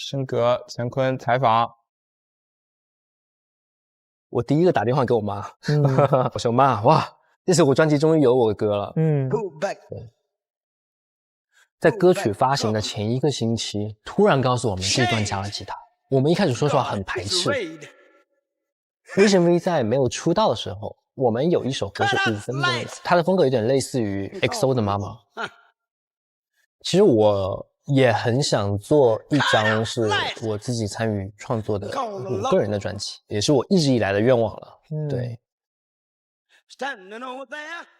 升格乾坤采访。我第一个打电话给我妈，我说妈，哇，这首我专辑终于有我的歌了。在歌曲发行的前一个星期，突然告诉我们这段加了吉他。我们一开始说实话很排斥。VisionV 在没有出道的时候，我们有一首歌是5分钟的，它的风格有点类似于 XO 的妈妈。其实我也很想做一张是我自己参与创作的我个人的专辑，也是我一直以来的愿望了。对。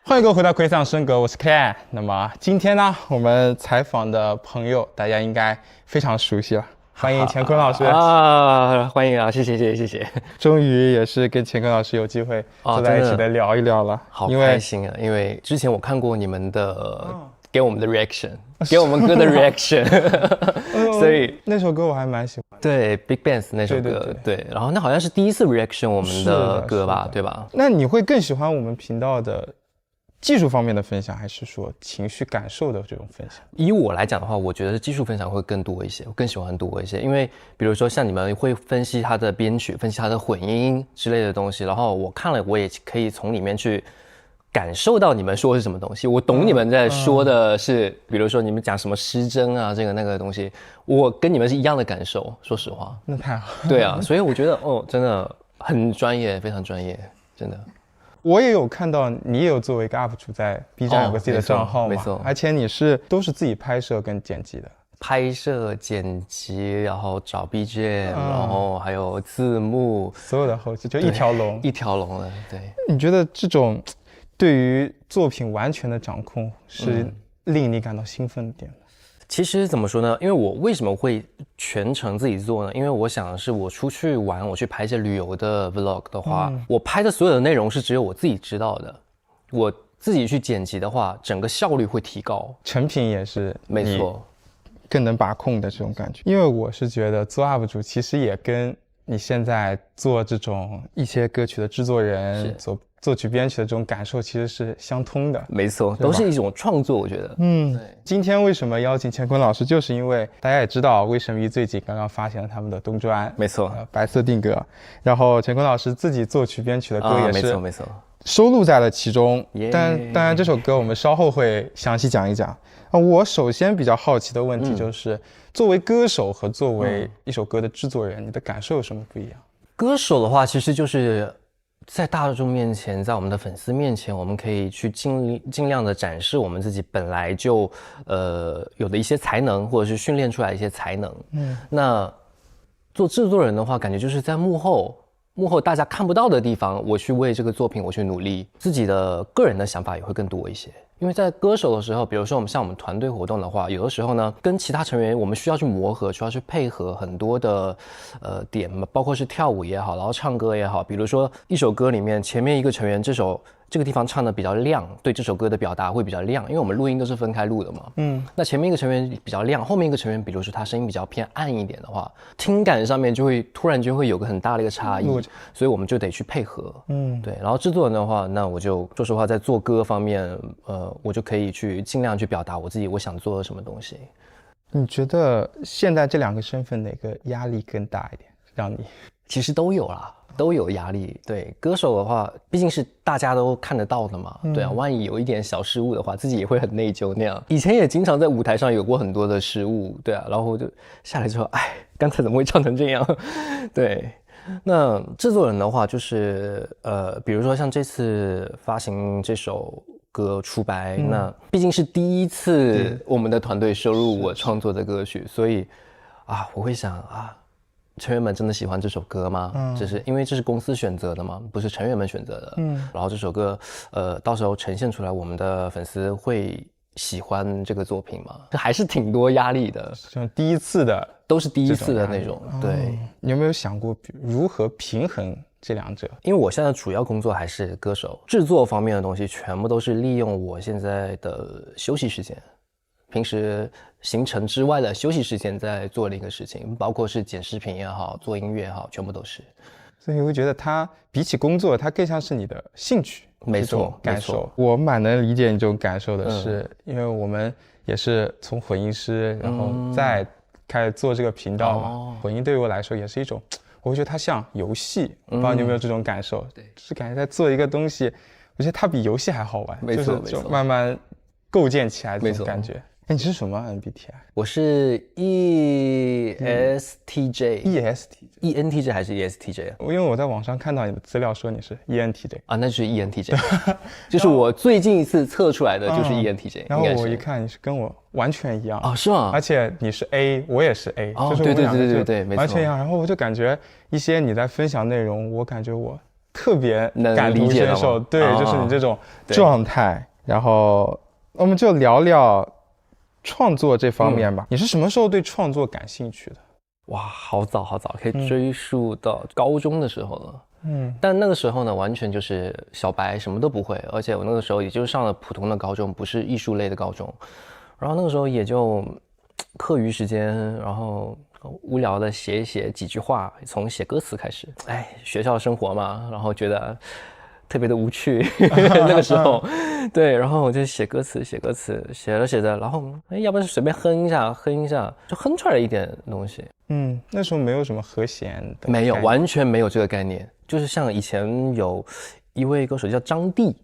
欢迎各位回到葵桑升格，我是 Ken。那么今天呢，我们采访的朋友大家应该非常熟悉了，欢迎乾坤老师欢迎啊，谢谢。终于也是跟乾坤老师有机会坐在一起的聊一聊了，好开心啊！因为之前我看过你们的给我们的 reaction， 给我们歌的 reaction， 所以那首歌我还蛮喜欢。对 Big Bands 那首歌，对，然后那好像是第一次 reaction 我们的歌吧，对吧？那你会更喜欢我们频道的技术方面的分享，还是说情绪感受的这种分享？以我来讲的话，我觉得技术分享会更多一些，我更喜欢多一些。因为比如说像你们会分析它的编曲，分析它的混音之类的东西，然后我看了，我也可以从里面去感受到你们说的是什么东西，我懂你们在说的是，比如说你们讲什么失真啊，这个那个东西，我跟你们是一样的感受。说实话，那太好。对啊，所以我觉得真的很专业，非常专业，真的。我也有看到你也有作为一个 UP 主在 B 站有个自己的账号嘛，没错，而且你都是自己拍摄跟剪辑的。拍摄、剪辑，然后找 BGM，然后还有字幕，所有的后期就一条龙，一条龙的。对，你觉得这种对于作品完全的掌控是令你感到兴奋的点吗？其实怎么说呢？因为我为什么会全程自己做呢？因为我想的是，我出去玩，我去拍一些旅游的 vlog 的话，我拍的所有的内容是只有我自己知道的。我自己去剪辑的话，整个效率会提高，成品也是没错，更能把控的这种感觉。因为我是觉得做 UP 主其实也跟你现在做这种一些歌曲的制作人、作曲编曲的这种感受其实是相通的。没错，都是一种创作，我觉得。对。今天为什么邀请乾坤老师，就是因为大家也知道VisionV最近刚刚发行了他们的冬专，没错，白色定格，然后乾坤老师自己作曲编曲的歌也是没错，收录在了其中。但当然这首歌我们稍后会详细讲一讲。我首先比较好奇的问题就是，作为歌手和作为一首歌的制作人，你的感受有什么不一样？歌手的话，其实就是在大众面前，在我们的粉丝面前，我们可以去尽量的展示我们自己本来就有的一些才能，或者是训练出来的一些才能。那做制作人的话，感觉就是在幕后大家看不到的地方，我去为这个作品我去努力，自己的个人的想法也会更多一些。因为在歌手的时候，比如说我们团队活动的话，有的时候呢，跟其他成员我们需要去磨合，需要去配合很多的点，包括是跳舞也好，然后唱歌也好。比如说一首歌里面前面一个成员这个地方唱的比较亮，对这首歌的表达会比较亮，因为我们录音都是分开录的嘛。那前面一个成员比较亮，后面一个成员比如说他声音比较偏暗一点的话，听感上面就会突然就会有个很大的一个差异，所以我们就得去配合。对。然后制作人的话，那我就说实话，在做歌方面，我就可以去尽量去表达我想做的什么东西。你觉得现在这两个身份哪个压力更大一点？让你其实都有啦。都有压力。对，歌手的话毕竟是大家都看得到的嘛。对啊，万一有一点小失误的话，自己也会很内疚那样。以前也经常在舞台上有过很多的失误，对啊，然后就下来之后，刚才怎么会唱成这样？对。那制作人的话就是比如说像这次发行这首歌出白，那毕竟是第一次我们的团队收录我创作的歌曲，所以我会想成员们真的喜欢这首歌吗？就是因为这是公司选择的嘛，不是成员们选择的。然后这首歌到时候呈现出来，我们的粉丝会喜欢这个作品吗？还是挺多压力的，像第一次的都是第一次的那种。对，你有没有想过如何平衡这两者？因为我现在主要工作还是歌手，制作方面的东西全部都是利用我现在的休息时间，平时行程之外的休息时间在做的一个事情，包括是剪视频也好，做音乐也好，全部都是。所以我会觉得它比起工作，它更像是你的兴趣，没错，感受。我蛮能理解你这种感受的是，因为我们也是从混音师，然后再开始做这个频道嘛。混音对于我来说也是一种，我会觉得它像游戏，不知道你有没有这种感受？对，就是感觉在做一个东西，我觉得它比游戏还好玩，没错，就慢慢构建起来这种感觉。哎，你是什么 MBTI？ 我是 ESTJ。ENTJ 还是 ESTJ 啊？因为我在网上看到你的资料说你是 ENTJ 啊，那就是 ENTJ， 就是我最近一次测出来的就是 ENTJ。然后我一看你是跟我完全一样啊，是吗？而且你是 A， 我也是 A， 哦，就是我们两个对，没错，完全一样。然后我就感觉一些你在分享内容，我感觉我特别感同身受。对，就是你这种状态。然后我们就聊聊创作这方面吧。你是什么时候对创作感兴趣的？哇，好早，可以追溯到高中的时候了。但那个时候呢，完全就是小白，什么都不会。而且我那个时候也就上了普通的高中，不是艺术类的高中。然后那个时候也就课余时间，然后无聊的写一写几句话，从写歌词开始。学校生活嘛，然后觉得特别的无趣那个时候。对，然后我就写歌词，写着写着，然后要不然随便哼一下，就哼出来了一点东西。那时候没有什么和弦的，没有，完全没有这个概念。就是像以前有一位歌手叫张帝，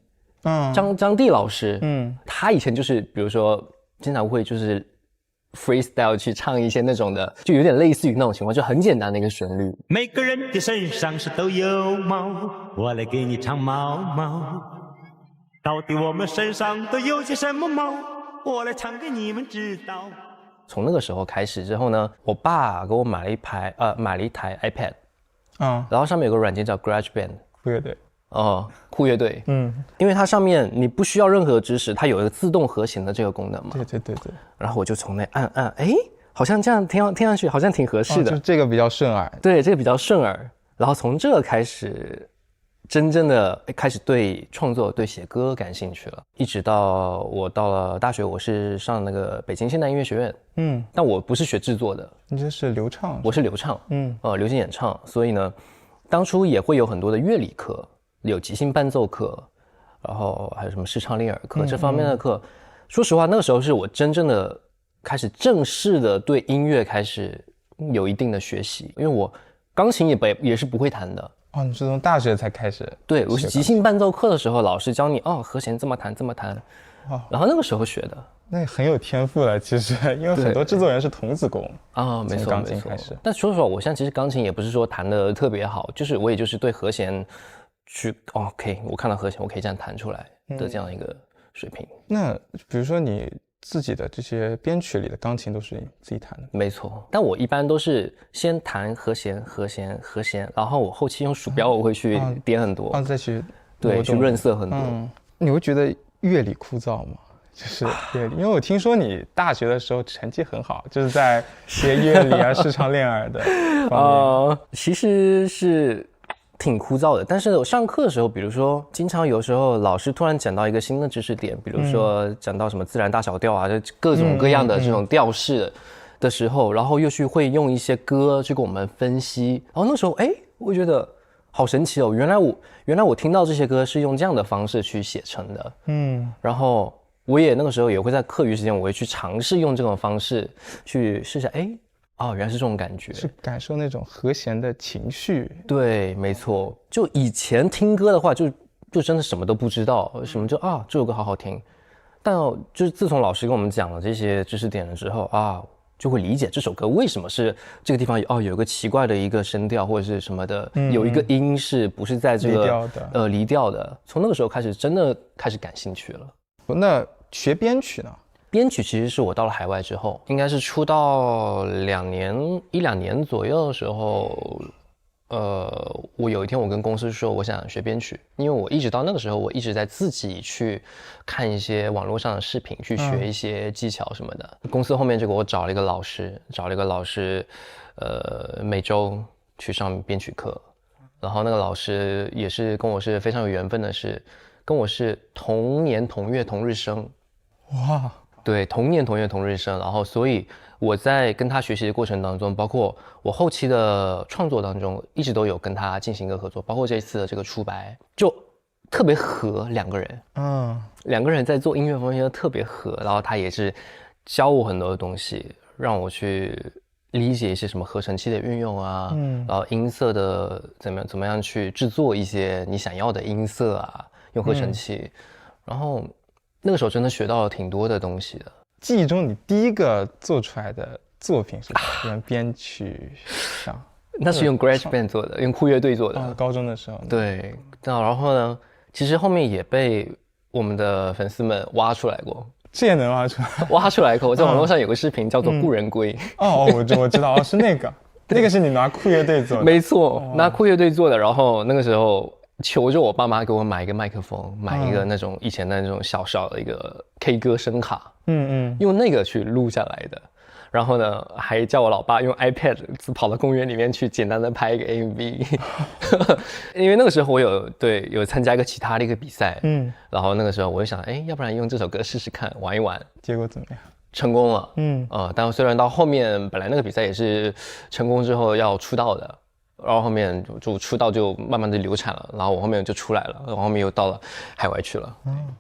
张帝老师，他以前就是比如说经常会就是 freestyle 去唱一些那种的，就有点类似于那种情况，就很简单的一个旋律。每个人的身上是都有毛，我来给你唱毛毛。到底我们身上都有些什么毛？我来唱给你们知道。从那个时候开始之后呢，我爸给我买了一台 iPad，然后上面有个软件叫 GarageBand， 酷乐队，酷乐队，因为它上面你不需要任何知识，它有一个自动和弦的这个功能嘛。对。然后我就从那按，好像这样听上去好像挺合适的，就这个比较顺耳。对，这个比较顺耳。然后从这个开始，真正的开始对创作、对写歌感兴趣了。一直到我到了大学，我是上那个北京现代音乐学院，但我不是学制作的。你这是流畅？我是流畅，流行演唱。所以呢，当初也会有很多的乐理课，有即兴伴奏课，然后还有什么视唱练耳课，这方面的课。说实话，那个时候是我真正的开始正式的对音乐开始有一定的学习，因为我钢琴也是不会弹的。你是从大学才开始？对，我是即兴伴奏课的时候，老师教你和弦这么弹，然后那个时候学的。那也很有天赋了，其实，因为很多制作人是童子功没错，钢琴开始。但说实话，我现在其实钢琴也不是说弹的特别好，就是我也就是对和弦去OK，我看到和弦我可以这样弹出来的这样一个水平。那比如说你自己的这些编曲里的钢琴都是你自己弹的？没错，但我一般都是先弹和弦，然后我后期用鼠标我会去点很多，再去去润色很多。你会觉得乐理枯燥吗？就是乐理，因为我听说你大学的时候成绩很好，就是在学乐理啊、视唱练耳的方面。其实是挺枯燥的，但是我上课的时候，比如说经常有时候老师突然讲到一个新的知识点，比如说讲到什么自然大小调啊，就各种各样的这种调式的时候，然后又去会用一些歌去给我们分析，然后那时候我觉得好神奇哦，原来我听到这些歌是用这样的方式去写成的，然后我也那个时候也会在课余时间，我会去尝试用这种方式去试试，原来是这种感觉，是感受那种和弦的情绪。对，没错。就以前听歌的话，就真的什么都不知道，什么这首歌好好听。但就是自从老师跟我们讲了这些知识点了之后就会理解这首歌为什么是这个地方有一个奇怪的一个声调或者是什么的，有一个音是不是在这个离调的。从那个时候开始，真的开始感兴趣了。那学编曲呢？编曲其实是我到了海外之后，应该是出道一两年左右的时候，我有一天我跟公司说我想学编曲，因为我一直到那个时候我一直在自己去看一些网络上的视频，去学一些技巧什么的。公司后面就给我找了一个老师，每周去上编曲课，然后那个老师也是跟我是非常有缘分的，是跟我是同年同月同日生。哇！对，同年同月同日生，然后所以我在跟他学习的过程当中，包括我后期的创作当中，一直都有跟他进行一个合作，包括这一次的这个出白，就特别合两个人，两个人在做音乐方面特别合，然后他也是教我很多的东西，让我去理解一些什么合成器的运用啊，然后音色的怎么样去制作一些你想要的音色啊，用合成器，然后那个时候真的学到了挺多的东西的。记忆中你第一个做出来的作品是用编曲上？那是用 GarageBand 做的，用酷乐队做的。高中的时候。对，然后呢，其实后面也被我们的粉丝们挖出来过。这也能挖出来？挖出来过，我在网络上有个视频叫做《故人归》。我知道，是那个，那个是你拿酷乐队做的。没错，拿酷乐队做的。然后那个时候求着我爸妈给我买一个麦克风，买一个那种以前的那种小的一个 K 歌声卡，用那个去录下来的。然后呢，还叫我老爸用 iPad 跑到公园里面去简单的拍一个 MV， 因为那个时候我有参加一个其他的一个比赛，然后那个时候我就想，要不然用这首歌试试看，玩一玩。结果怎么样？成功了，但虽然到后面本来那个比赛也是成功之后要出道的，然后后面就出道就慢慢的流产了，然后我后面就出来了，然后后面又到了海外去了。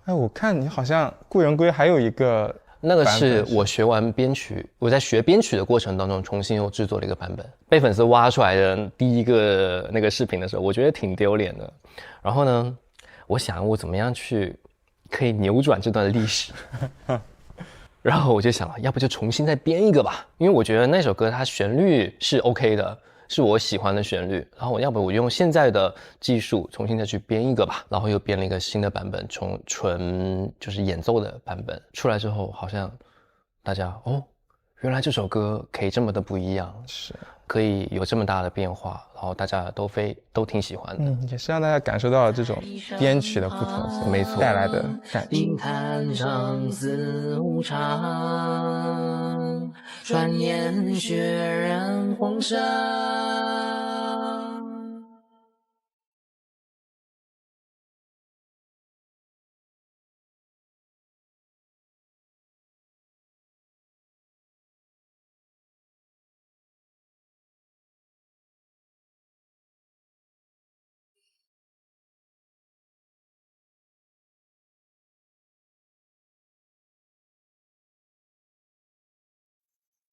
我看你好像《故人归》还有一个。那个是我学完编曲，我在学编曲的过程当中重新又制作了一个版本，被粉丝挖出来的第一个那个视频的时候，我觉得挺丢脸的。然后呢，我想我怎么样去可以扭转这段历史，然后我就想了，要不就重新再编一个吧，因为我觉得那首歌它旋律是 OK 的，是我喜欢的旋律，然后要不我用现在的技术重新再去编一个吧，然后又编了一个新的版本，纯就是演奏的版本出来之后，好像大家原来这首歌可以这么的不一样，是可以有这么大的变化，然后大家都挺喜欢的，也是让大家感受到了这种编曲的不同，没错，带来的感觉。惊叹生死无常，转眼血染黄沙。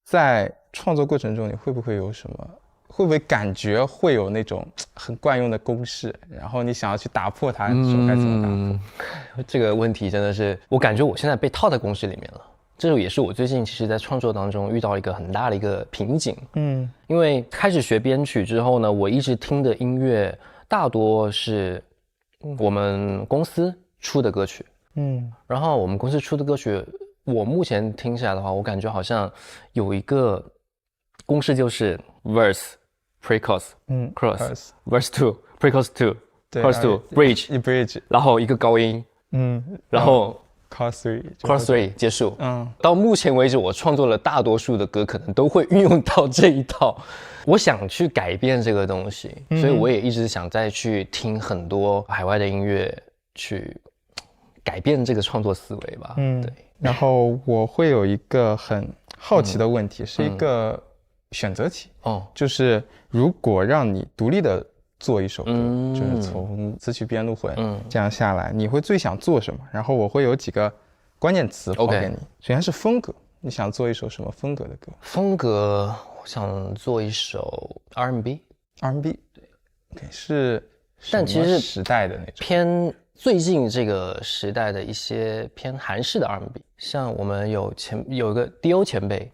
在创作过程中，你会不会感觉会有那种很惯用的公式，然后你想要去打破它，说该怎么打破？这个问题真的是，我感觉我现在被套在公式里面了。这也是我最近其实在创作当中遇到一个很大的一个瓶颈。因为开始学编曲之后呢，我一直听的音乐大多是我们公司出的歌曲。然后我们公司出的歌曲，我目前听下来的话，我感觉好像有一个公式，就是 verse pre-chorus chorus verse 2 pre-chorus 2 chorus 2 bridge， 然后一个高音，然后 chorus 3结束。到目前为止我创作了大多数的歌可能都会运用到这一套。我想去改变这个东西，所以我也一直想再去听很多海外的音乐，去改变这个创作思维吧。对。然后我会有一个很好奇的问题，是一个选择题。就是如果让你独立的做一首歌，就是从词曲编录混这样下来，你会最想做什么？然后我会有几个关键词抛给你。首先是风格，你想做一首什么风格的歌？风格，我想做一首 R&B。对，是但其实时代的那种偏最近这个时代的一些偏韩式的 R&B， 像我们有一个 D.O 前辈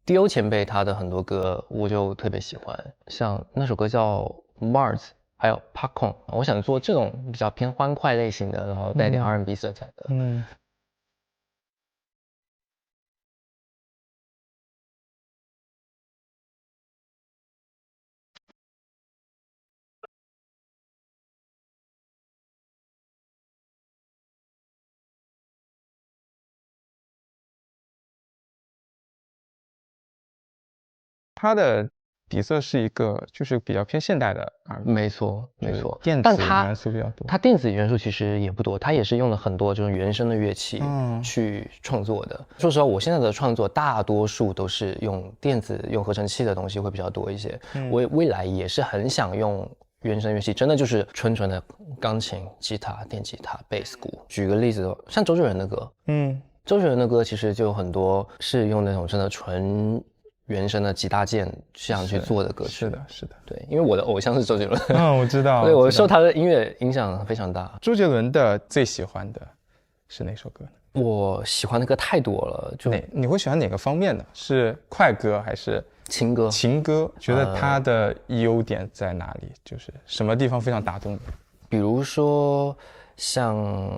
，D.O 前辈他的很多歌我就特别喜欢，像那首歌叫 Mars， 还有 Popcorn， 我想做这种比较偏欢快类型的，然后带点 R&B 色彩的。它的底色是一个就是比较偏现代的 R&B。没错，电子元素比较多。它电子元素其实也不多，它也是用了很多这种原声的乐器去创作的。说实话，我现在的创作大多数都是用电子、用合成器的东西会比较多一些。我未来也是很想用原声乐器，真的就是纯的钢琴、吉他、电吉他、贝斯、鼓。举个例子，像周杰伦的歌，周杰伦的歌其实就有很多是用那种真的纯原声的几大件这样去做的歌曲。是的，是的。对，因为我的偶像是周杰伦。我知道。对，我受他的音乐影响非常大。周杰伦的最喜欢的是哪首歌呢？我喜欢的歌太多了，就你会喜欢哪个方面的？是快歌还是情歌？情歌，觉得他的优点在哪里？就是什么地方非常打动你？比如说像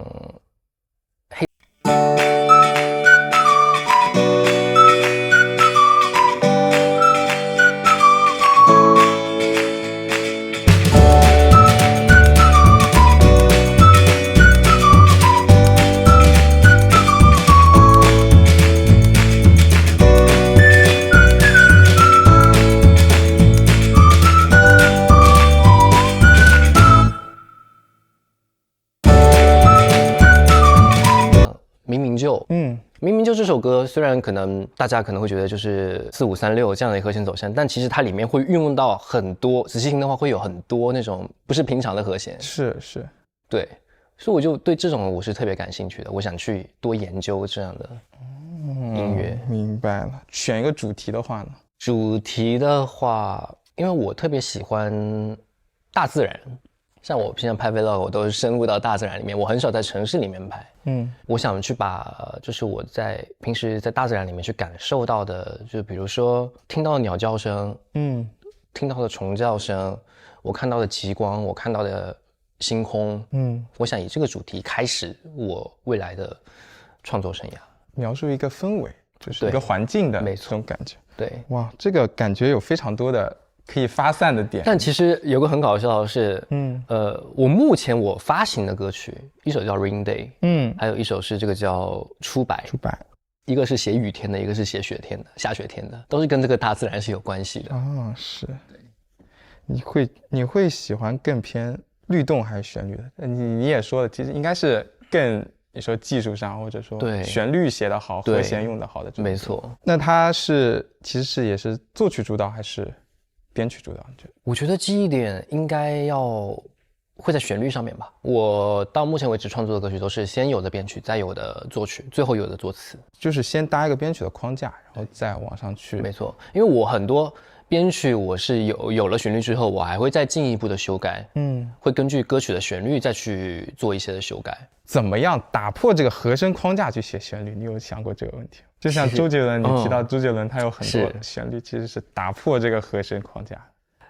明明就这首歌，虽然可能大家可能会觉得就是4536这样的一个和弦走向，但其实它里面会运用到很多，仔细听的话会有很多那种不是平常的和弦。是，对，所以我就对这种我是特别感兴趣的，我想去多研究这样的音乐。明白了。选一个主题的话呢？主题的话，因为我特别喜欢大自然。像我平常拍 vlog， 我都是深入到大自然里面，我很少在城市里面拍。我想去把就是我在平时在大自然里面去感受到的，就比如说听到的鸟叫声，听到的虫叫声，我看到的极光，我看到的星空，我想以这个主题开始我未来的创作生涯。描述一个氛围，就是一个环境的这种感觉。对，哇，这个感觉有非常多的可以发散的点。但其实有个很搞笑的是，我目前我发行的歌曲，一首叫 Rain Day，还有一首是这个叫初白，一个是写雨天的，一个是写雪天的，下雪天的，都是跟这个大自然是有关系的。是。你会喜欢更偏律动还是旋律的？你也说了，其实应该是更你说技术上，或者说对旋律写得好，和弦用得好的这种。没错。那它其实也是作曲主导还是编曲主导？我觉得记忆点应该会在旋律上面吧。我到目前为止创作的歌曲都是先有的编曲，再有的作曲，最后有的作词。就是先搭一个编曲的框架，然后再往上去。没错，因为我很多编曲我是有了旋律之后，我还会再进一步的修改，会根据歌曲的旋律再去做一些的修改。怎么样打破这个和声框架去写旋律？你有想过这个问题？就像周杰伦，你提到周杰伦，他有很多旋律其实是打破这个和声框架。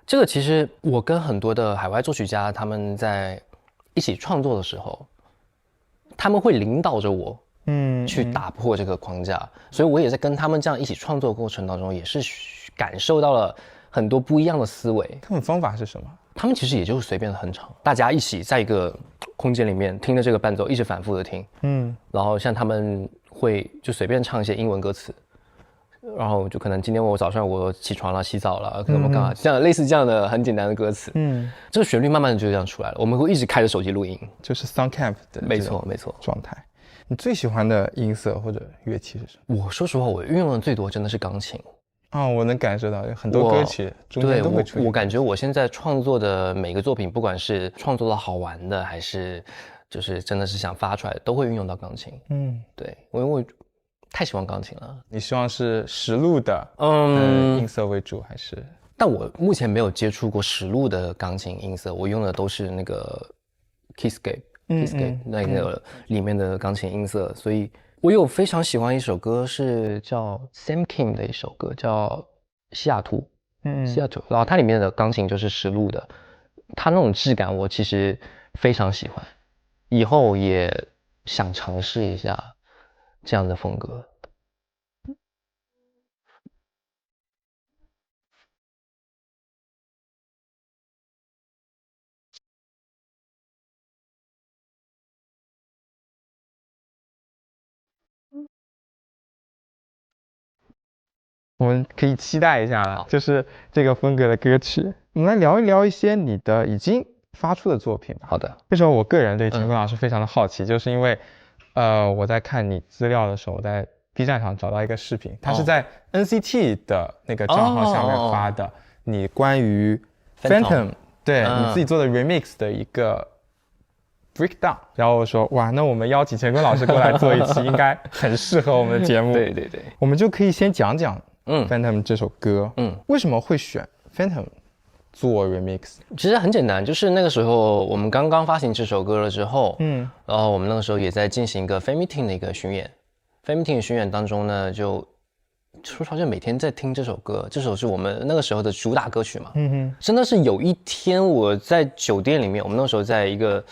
这个其实我跟很多的海外作曲家他们在一起创作的时候，他们会领导着我，去打破这个框架，所以我也在跟他们这样一起创作的过程当中，也是感受到了很多不一样的思维。他们方法是什么？他们其实也就是随便的哼唱，大家一起在一个空间里面听着这个伴奏，一直反复的听，然后像他们会就随便唱一些英文歌词，然后就可能今天我早上我起床了，洗澡了，可能我干嘛，这样类似这样的很简单的歌词，这个旋律慢慢的就这样出来了。我们会一直开着手机录音，就是 Soundcamp 的没错状态。你最喜欢的音色或者乐器是什么？我说实话，我运用的最多真的是钢琴。我能感受到很多歌曲中间都会出现。我感觉我现在创作的每个作品，不管是创作的好玩的，还是就是真的是想发出来，都会运用到钢琴。对，因为我太喜欢钢琴了。你希望是实录的音色为主还是？但我目前没有接触过实录的钢琴音色，我用的都是那个 Keyscape 那个里面的钢琴音色，所以我有非常喜欢一首歌，是叫 Sam Kim 的一首歌，叫西雅图，然后它里面的钢琴就是实录的，它那种质感我其实非常喜欢，以后也想尝试一下这样的风格。我们可以期待一下了，就是这个风格的歌曲。我们来聊一聊一些你的已经发出的作品吧。好的。为什么我个人对乾坤老师非常的好奇，就是因为我在看你资料的时候，我在 B 站上找到一个视频，它是在 NCT 的那个账号下面发的，你关于 Phantom 对你自己做的 remix 的一个 breakdown， 然后我说哇，那我们邀请乾坤老师过来做一期，应该很适合我们的节目。对，我们就可以先讲讲 Phantom 这首歌，为什么会选 Phantom 做 remix？ 其实很简单，就是那个时候我们刚刚发行这首歌了之后，然后我们那个时候也在进行一个 fan meeting 的一个巡演，fan meeting 巡演当中呢，就说实话就每天在听这首歌，这首是我们那个时候的主打歌曲嘛，真的是有一天我在酒店里面，我们那时候在一个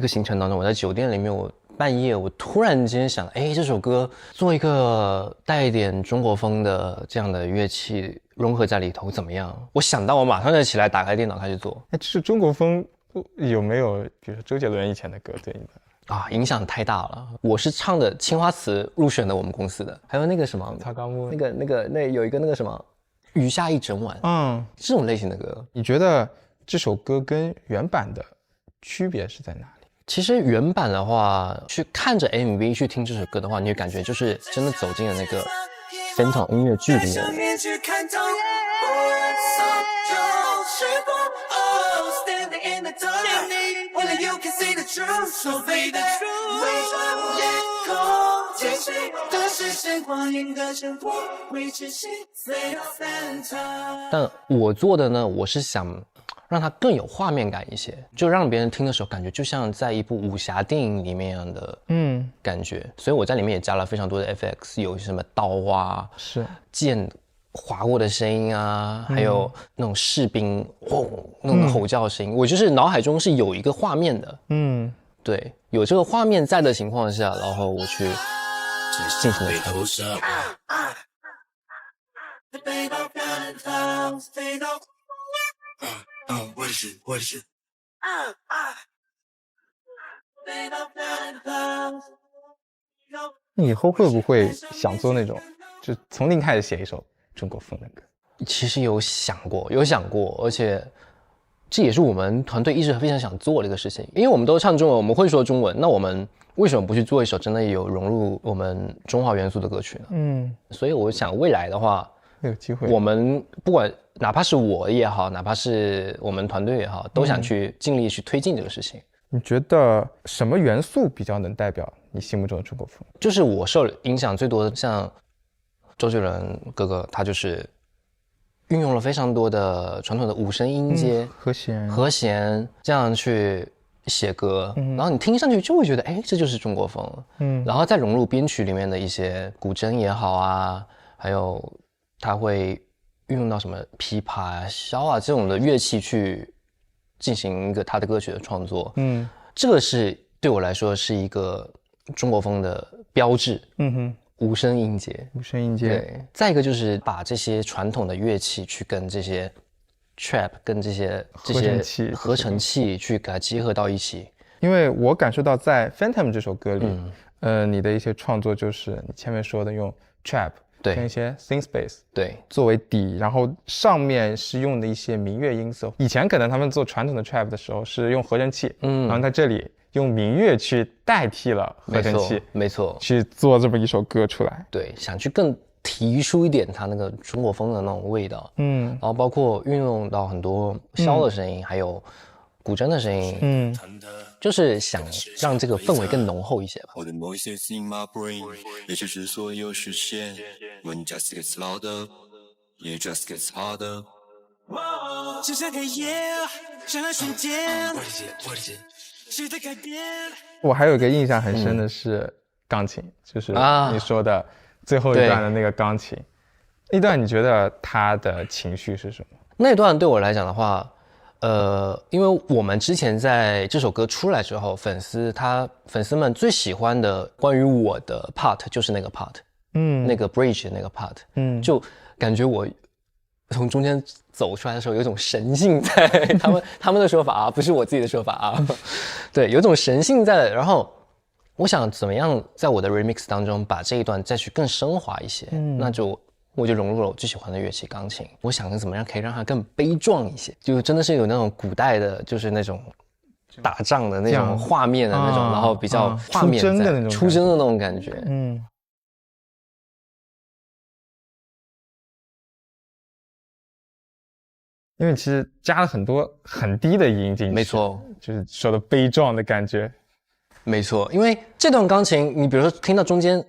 行程当中，我在酒店里面我。半夜，我突然间想，这首歌做一个带一点中国风的这样的乐器融合在里头怎么样？我想到，我马上就起来打开电脑开始做。这是中国风有没有，比如说周杰伦以前的歌对你的影响太大了？我是唱的青花瓷入选的我们公司的，还有那个什么擦干木，那有一个那个什么雨下一整晚，这种类型的歌，你觉得这首歌跟原版的区别是在哪里？其实原版的话，去看着 MV 去听这首歌的话，你会感觉就是真的走进了那个 Phantom 音乐剧里面。但我做的呢，我是想让它更有画面感一些，就让别人听的时候感觉就像在一部武侠电影里面一样的感觉，所以我在里面也加了非常多的 FX， 有什么刀啊，是剑划过的声音啊，还有那种士兵那种吼叫声音，我就是脑海中是有一个画面的，对，有这个画面在的情况下，然后我去进行了传播。What is it? 你以后会不会想做那种，就从零开始写一首中国风的歌？其实有想过，而且这也是我们团队一直非常想做的一个事情。因为我们都唱中文，我们会说中文，那我们为什么不去做一首真的有融入我们中华元素的歌曲呢？所以我想未来的话，有机会，我们不管哪怕是我也好，哪怕是我们团队也好，都想去尽力去推进这个事情。你觉得什么元素比较能代表你心目中的中国风？就是我受影响最多的，像周杰伦哥哥，他就是运用了非常多的传统的五声音阶、和弦这样去写歌，然后你听上去就会觉得，这就是中国风。然后再融入编曲里面的一些古筝也好啊，还有他会运用到什么琵琶、箫啊这种的乐器去进行一个他的歌曲的创作。这个是对我来说是一个中国风的标志。五声音阶，对。再一个就是把这些传统的乐器去跟这些 trap 跟这些合成器去给它结合到一起。因为我感受到在 Phantom 这首歌里，你的一些创作就是你前面说的用 trap 跟一些 synth space 对作为底，然后上面是用的一些民乐音色。以前可能他们做传统的 trap 的时候是用合成器，然后在这里用民乐去代替了合成器，没错，去做这么一首歌出来。对，想去更提出一点它那个中国风的那种味道。然后包括运用到很多箫的声音，还有古筝的声音，就是想让这个氛围更浓厚一些吧。我的 voices in my brain， 也就是所有实现 When just gets louder， 也 just gets harder。就像黑夜，像那瞬间，谁在改变？我还有一个印象很深的是钢琴，就是你说的最后一段的那个钢琴，那段你觉得他的情绪是什么？那段对我来讲的话，因为我们之前在这首歌出来之后，粉丝们最喜欢的关于我的 part 就是那个 part，那个 bridge 那个 part，就感觉我从中间走出来的时候有一种神性在，他们的说法啊，不是我自己的说法啊，对，有一种神性在，然后我想怎么样在我的 remix 当中把这一段再去更升华一些，那我就融入了我最喜欢的乐器钢琴，我想怎么样可以让它更悲壮一些，就真的是有那种古代的，就是那种打仗的那种画面的那种，然后比较画面在出征的那种感觉。因为其实加了很多很低的音进去，没错，就是说的悲壮的感觉。没错，因为这段钢琴，你比如说听到中间，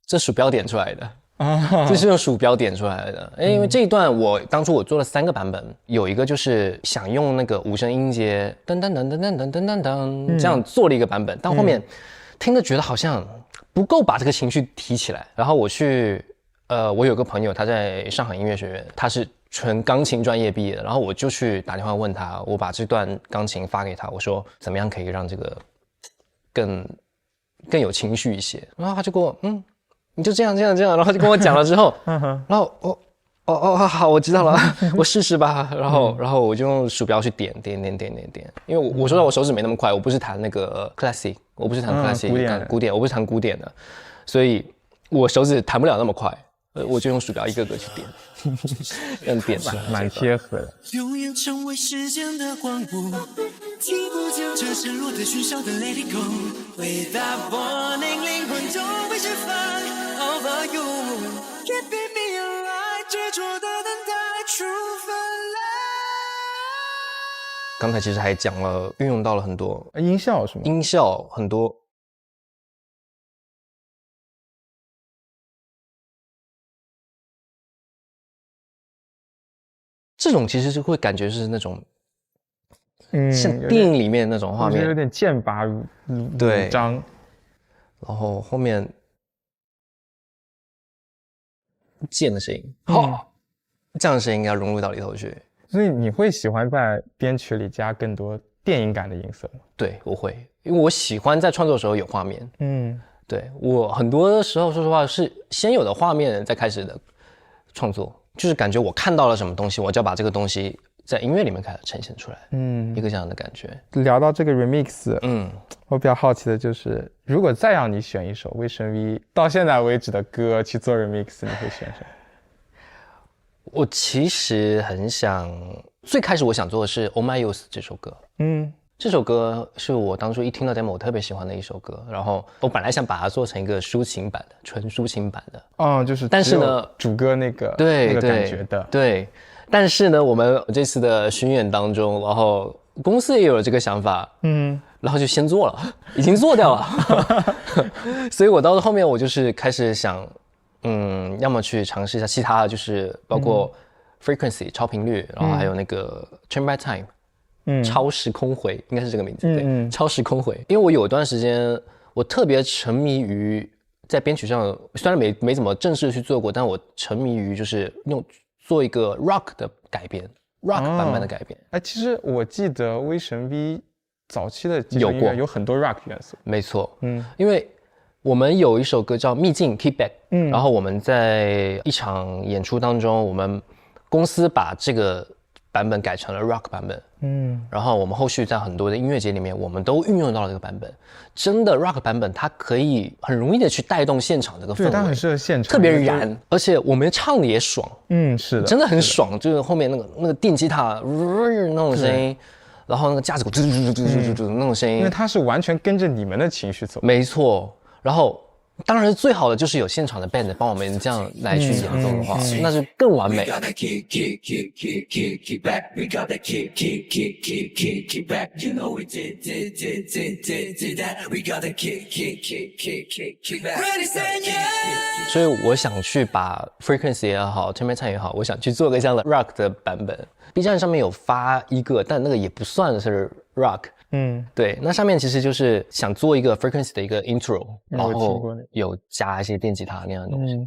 这鼠标点出来的。啊，这是用鼠标点出来的，因为这一段当初我做了3个版本，有一个就是想用那个5声音阶噔噔噔噔噔噔噔噔噔这样做了一个版本，但后面听着觉得好像不够把这个情绪提起来，然后我有个朋友他在上海音乐学院，他是纯钢琴专业毕业的，然后我就去打电话问他，我把这段钢琴发给他，我说怎么样可以让这个更有情绪一些，然后他就给我你就这样，然后就跟我讲了之后，然后好，我知道了，我试试吧。然后我就用鼠标去点，因为我说到我手指没那么快，我不是弹那个 classic， 我不是弹 classic 古典，我不是弹古典的，所以我手指弹不了那么快，我就用鼠标一个个去点，用点蛮贴合的。永远成为时间的光谱，听不见这失落的喧嚣的 Let it go， Without warning， 灵魂就会释放 over you。Keeping me alive， 执着的等待出分来。刚才其实还讲了，运用到了很多音效是吗？音效很多。这种其实是会感觉是那种，像电影里面那种画面，有点剑拔弩张，然后后面剑的声音，这样的声音要融入到里头去。所以你会喜欢在编曲里加更多电影感的音色吗？对，我会，因为我喜欢在创作的时候有画面。对，我很多时候说实话是先有的画面再开始的创作。就是感觉我看到了什么东西，我就要把这个东西在音乐里面开始呈现出来，一个这样的感觉。聊到这个 remix，我比较好奇的就是，如果再让你选一首魏神 V 到现在为止的歌去做 remix， 你会选什么？我其实很想，最开始我想做的是《Oh My Youth》这首歌，这首歌是我当初一听到 demo 我特别喜欢的一首歌，然后我本来想把它做成一个抒情版的，纯抒情版的，就是但是呢，主歌那个感觉的，对。但是呢，我们这次的巡演当中，然后公司也有了这个想法，然后就先做了，已经做掉了，所以我到了后面我就是开始想，要么去尝试一下其他的，就是包括 frequency 超频率，然后还有那个 turn back time。超时空回应该是这个名字，对，超时空回。因为我有一段时间，我特别沉迷于在编曲上，虽然没怎么正式去做过，但我沉迷于就是做一个 rock 的改编，rock 版本的改编。其实我记得威神 V 早期的几首音乐有很多 rock 元素，没错，因为我们有一首歌叫《秘境 Keep Back》，然后我们在一场演出当中，我们公司把这个版本改成了 rock 版本，然后我们后续在很多的音乐节里面，我们都运用到了这个版本。真的 rock 版本，它可以很容易的去带动现场这个氛围，对，它很适合现场，特别燃，而且我们唱的也爽，是的，真的很爽，就是后面那个电吉他那种声音，然后那个架子鼓那种声音，因为它是完全跟着你们的情绪走，没错，然后。当然最好的就是有现场的 band 帮我们这样来去演奏的话，那就更完美。所以我想去把 frequency 也好 turn back time 也好，我想去做个这样的 rock 的版本。B 站上面有发一个，但那个也不算是 rock。对，那上面其实就是想做一个 frequency 的一个 intro， 然后有加一些电吉他那样的东西。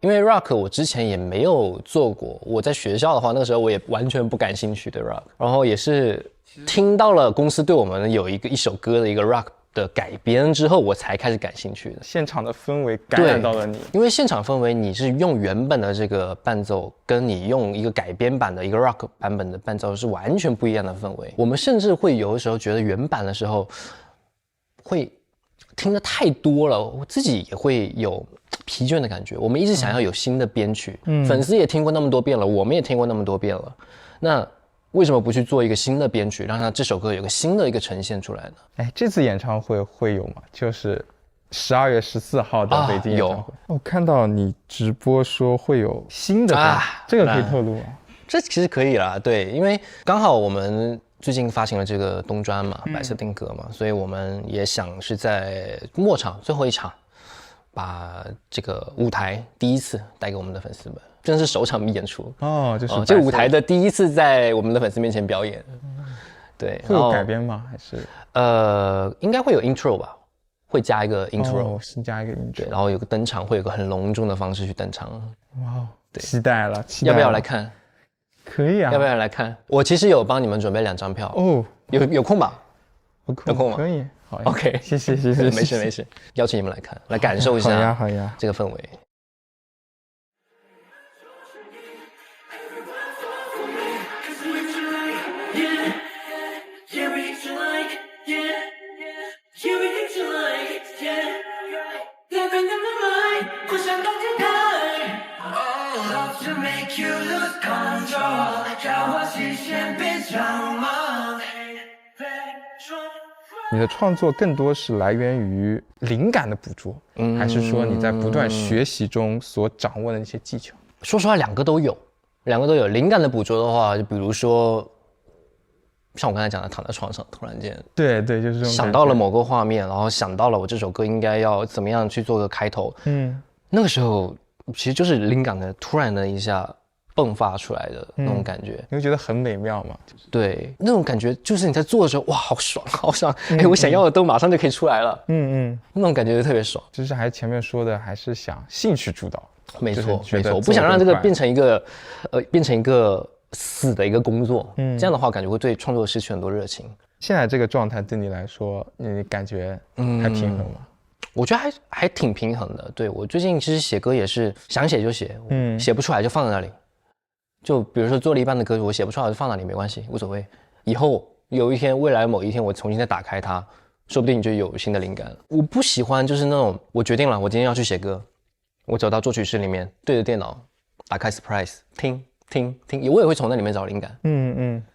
因为 rock 我之前也没有做过，我在学校的话，那个时候我也完全不感兴趣的 rock， 然后也是听到了公司对我们有一首歌的一个 rock 的改编之后，我才开始感兴趣的。现场的氛围感染到了你，因为现场氛围你是用原本的这个伴奏，跟你用一个改编版的一个 rock 版本的伴奏是完全不一样的氛围。我们甚至会有的时候觉得原版的时候会听得太多了，我自己也会有疲倦的感觉。我们一直想要有新的编曲，粉丝也听过那么多遍了，我们也听过那么多遍了。那为什么不去做一个新的编曲，让它这首歌有个新的一个呈现出来呢？哎，这次演唱会会有吗？就是12月14号的北京演唱会。我看到你直播说会有新的歌，这个可以透露吗？这其实可以啦，对，因为刚好我们最近发行了这个冬专嘛，白色定格嘛，所以我们也想是在末场最后一场，把这个舞台第一次带给我们的粉丝们，真的是首场演出哦，就是这个舞台的第一次在我们的粉丝面前表演。对，会有改编吗？还是应该会有 intro 吧，会加一个 intro，是加一个 intro，对，然后有个登场，会有个很隆重的方式去登场。哇，期待了，要不要来看？可以啊，要不要来看？我其实有帮你们准备2张票哦，有空吧？有空吗？可以，好 ，OK， 谢谢，没事，邀请你们来看，来感受一下，好呀，这个氛围。你的创作更多是来源于灵感的捕捉，还是说你在不断学习中所掌握的那些技巧？说实话，两个都有。灵感的捕捉的话，就比如说，像我刚才讲的，躺在床上，突然间，对，就是这种想到了某个画面，然后想到了我这首歌应该要怎么样去做个开头。那个时候其实就是灵感的突然的一下迸发出来的那种感觉，你会觉得很美妙吗？对，那种感觉就是你在做的时候，哇，好爽，我想要的都马上就可以出来了。那种感觉就特别爽。就是还前面说的，还是想兴趣主导。没错，我不想让这个变成一个死的一个工作。这样的话感觉会对创作失去很多热情。现在这个状态对你来说，你感觉还平衡吗？我觉得还挺平衡的。对，我最近其实写歌也是想写就写，写不出来就放在那里。就比如说做了一半的歌，我写不出来就放那里没关系，无所谓。以后有一天，未来某一天我重新再打开它，说不定就有新的灵感了。我不喜欢就是那种我决定了我今天要去写歌，我走到作曲室里面对着电脑打开 Surprise 听，我也会从那里面找灵感。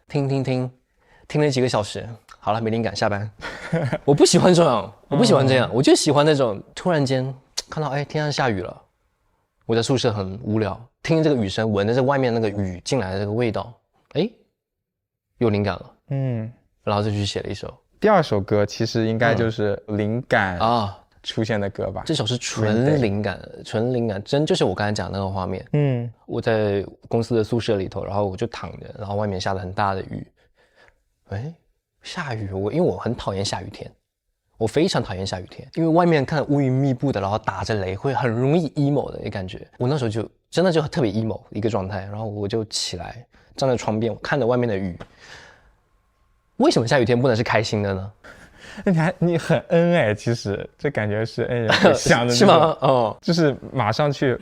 听了几个小时，好了没灵感下班。我不喜欢这样，我就喜欢那种突然间看到天上下雨了，我在宿舍很无聊，听这个雨声，闻着这外面那个雨进来的这个味道，有灵感了。然后就去写了一首。第二首歌其实应该就是灵感出现的歌吧？这首是纯灵感，真就是我刚才讲那个画面。我在公司的宿舍里头，然后我就躺着，然后外面下了很大的雨。下雨，因为我很讨厌下雨天，我非常讨厌下雨天，因为外面看乌云密布的，然后打着雷，会很容易 emo 的感觉。我那时候就真的就特别 emo 一个状态，然后我就起来站在窗边，我看着外面的雨。为什么下雨天不能是开心的呢？你很恩其实这感觉是恩人想的是吗？就是马上去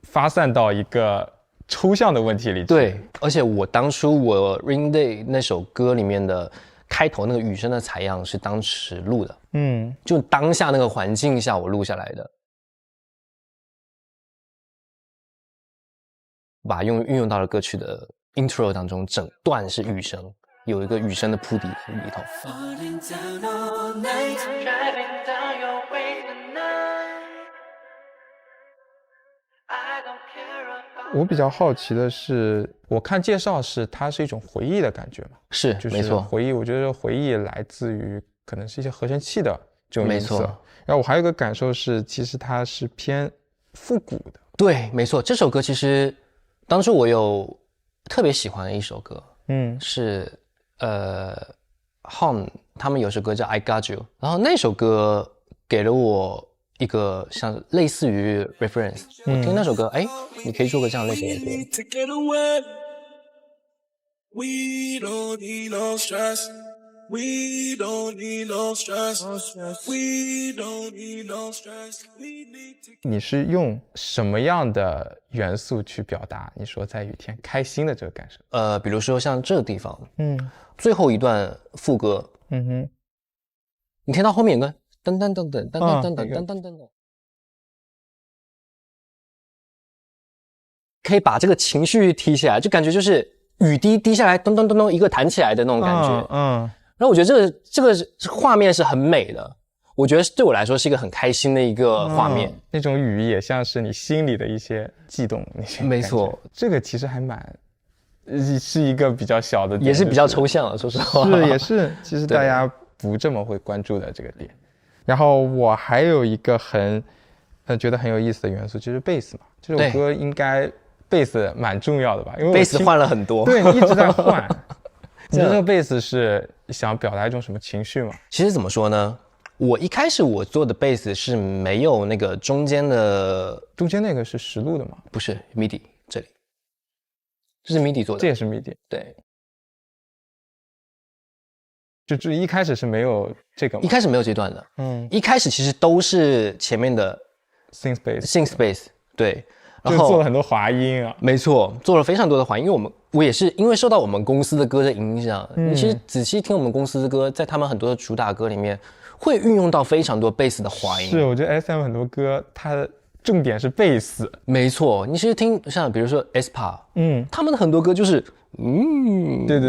发散到一个抽象的问题里去。对，而且我当初我 Rain Day 那首歌里面的开头那个雨声的采样是当时录的，就当下那个环境下我录下来的，把运用到了歌曲的 intro 当中，整段是雨声，有一个雨声的铺底在里头。我比较好奇的是，我看介绍是它是一种回忆的感觉嘛？是，就是没错。回忆，我觉得回忆来自于可能是一些合成器的这种音色。没错。然后我还有一个感受是，其实它是偏复古的。对，没错。这首歌其实当初我有特别喜欢的一首歌，是HON 他们有首歌叫 I Got You， 然后那首歌给了我一个像类似于 reference，我听那首歌，你可以做个这样类型的歌。你是用什么样的元素去表达你说在雨天开心的这个感受？比如说像这个地方，最后一段副歌，你听到后面有个噔噔噔噔噔噔噔噔噔噔，可以把这个情绪提起来，就感觉就是雨滴滴下来，咚咚咚咚一个弹起来的那种感觉。然后我觉得这个画面是很美的，我觉得对我来说是一个很开心的一个画面。那种雨也像是你心里的一些悸动那些。没错，这个其实还是一个比较小的点，也是比较抽象的，说实话。也是，其实大家不这么会关注的这个点。然后我还有一个觉得很有意思的元素，就是贝斯嘛。这首歌应该贝斯蛮重要的吧？因为贝斯换了很多，对，你一直在换。你觉得这个贝斯是想表达一种什么情绪吗？其实怎么说呢？我一开始我做的贝斯是没有那个中间那个是实录的吗？不是 MIDI 这里，这是 MIDI 做的，这也是 MIDI。对。就一开始是没有这个吗？一开始没有这段的，一开始其实都是前面的 synth bass， 对，然后就做了很多滑音啊。没错，做了非常多的滑音，因为我也是因为受到我们公司的歌的影响，你其实仔细听我们公司的歌，在他们很多的主打歌里面，会运用到非常多贝斯的滑音。是，我觉得 SM 很多歌它的重点是贝斯。没错，你其实听像比如说 aespa， 他们的很多歌就是。对，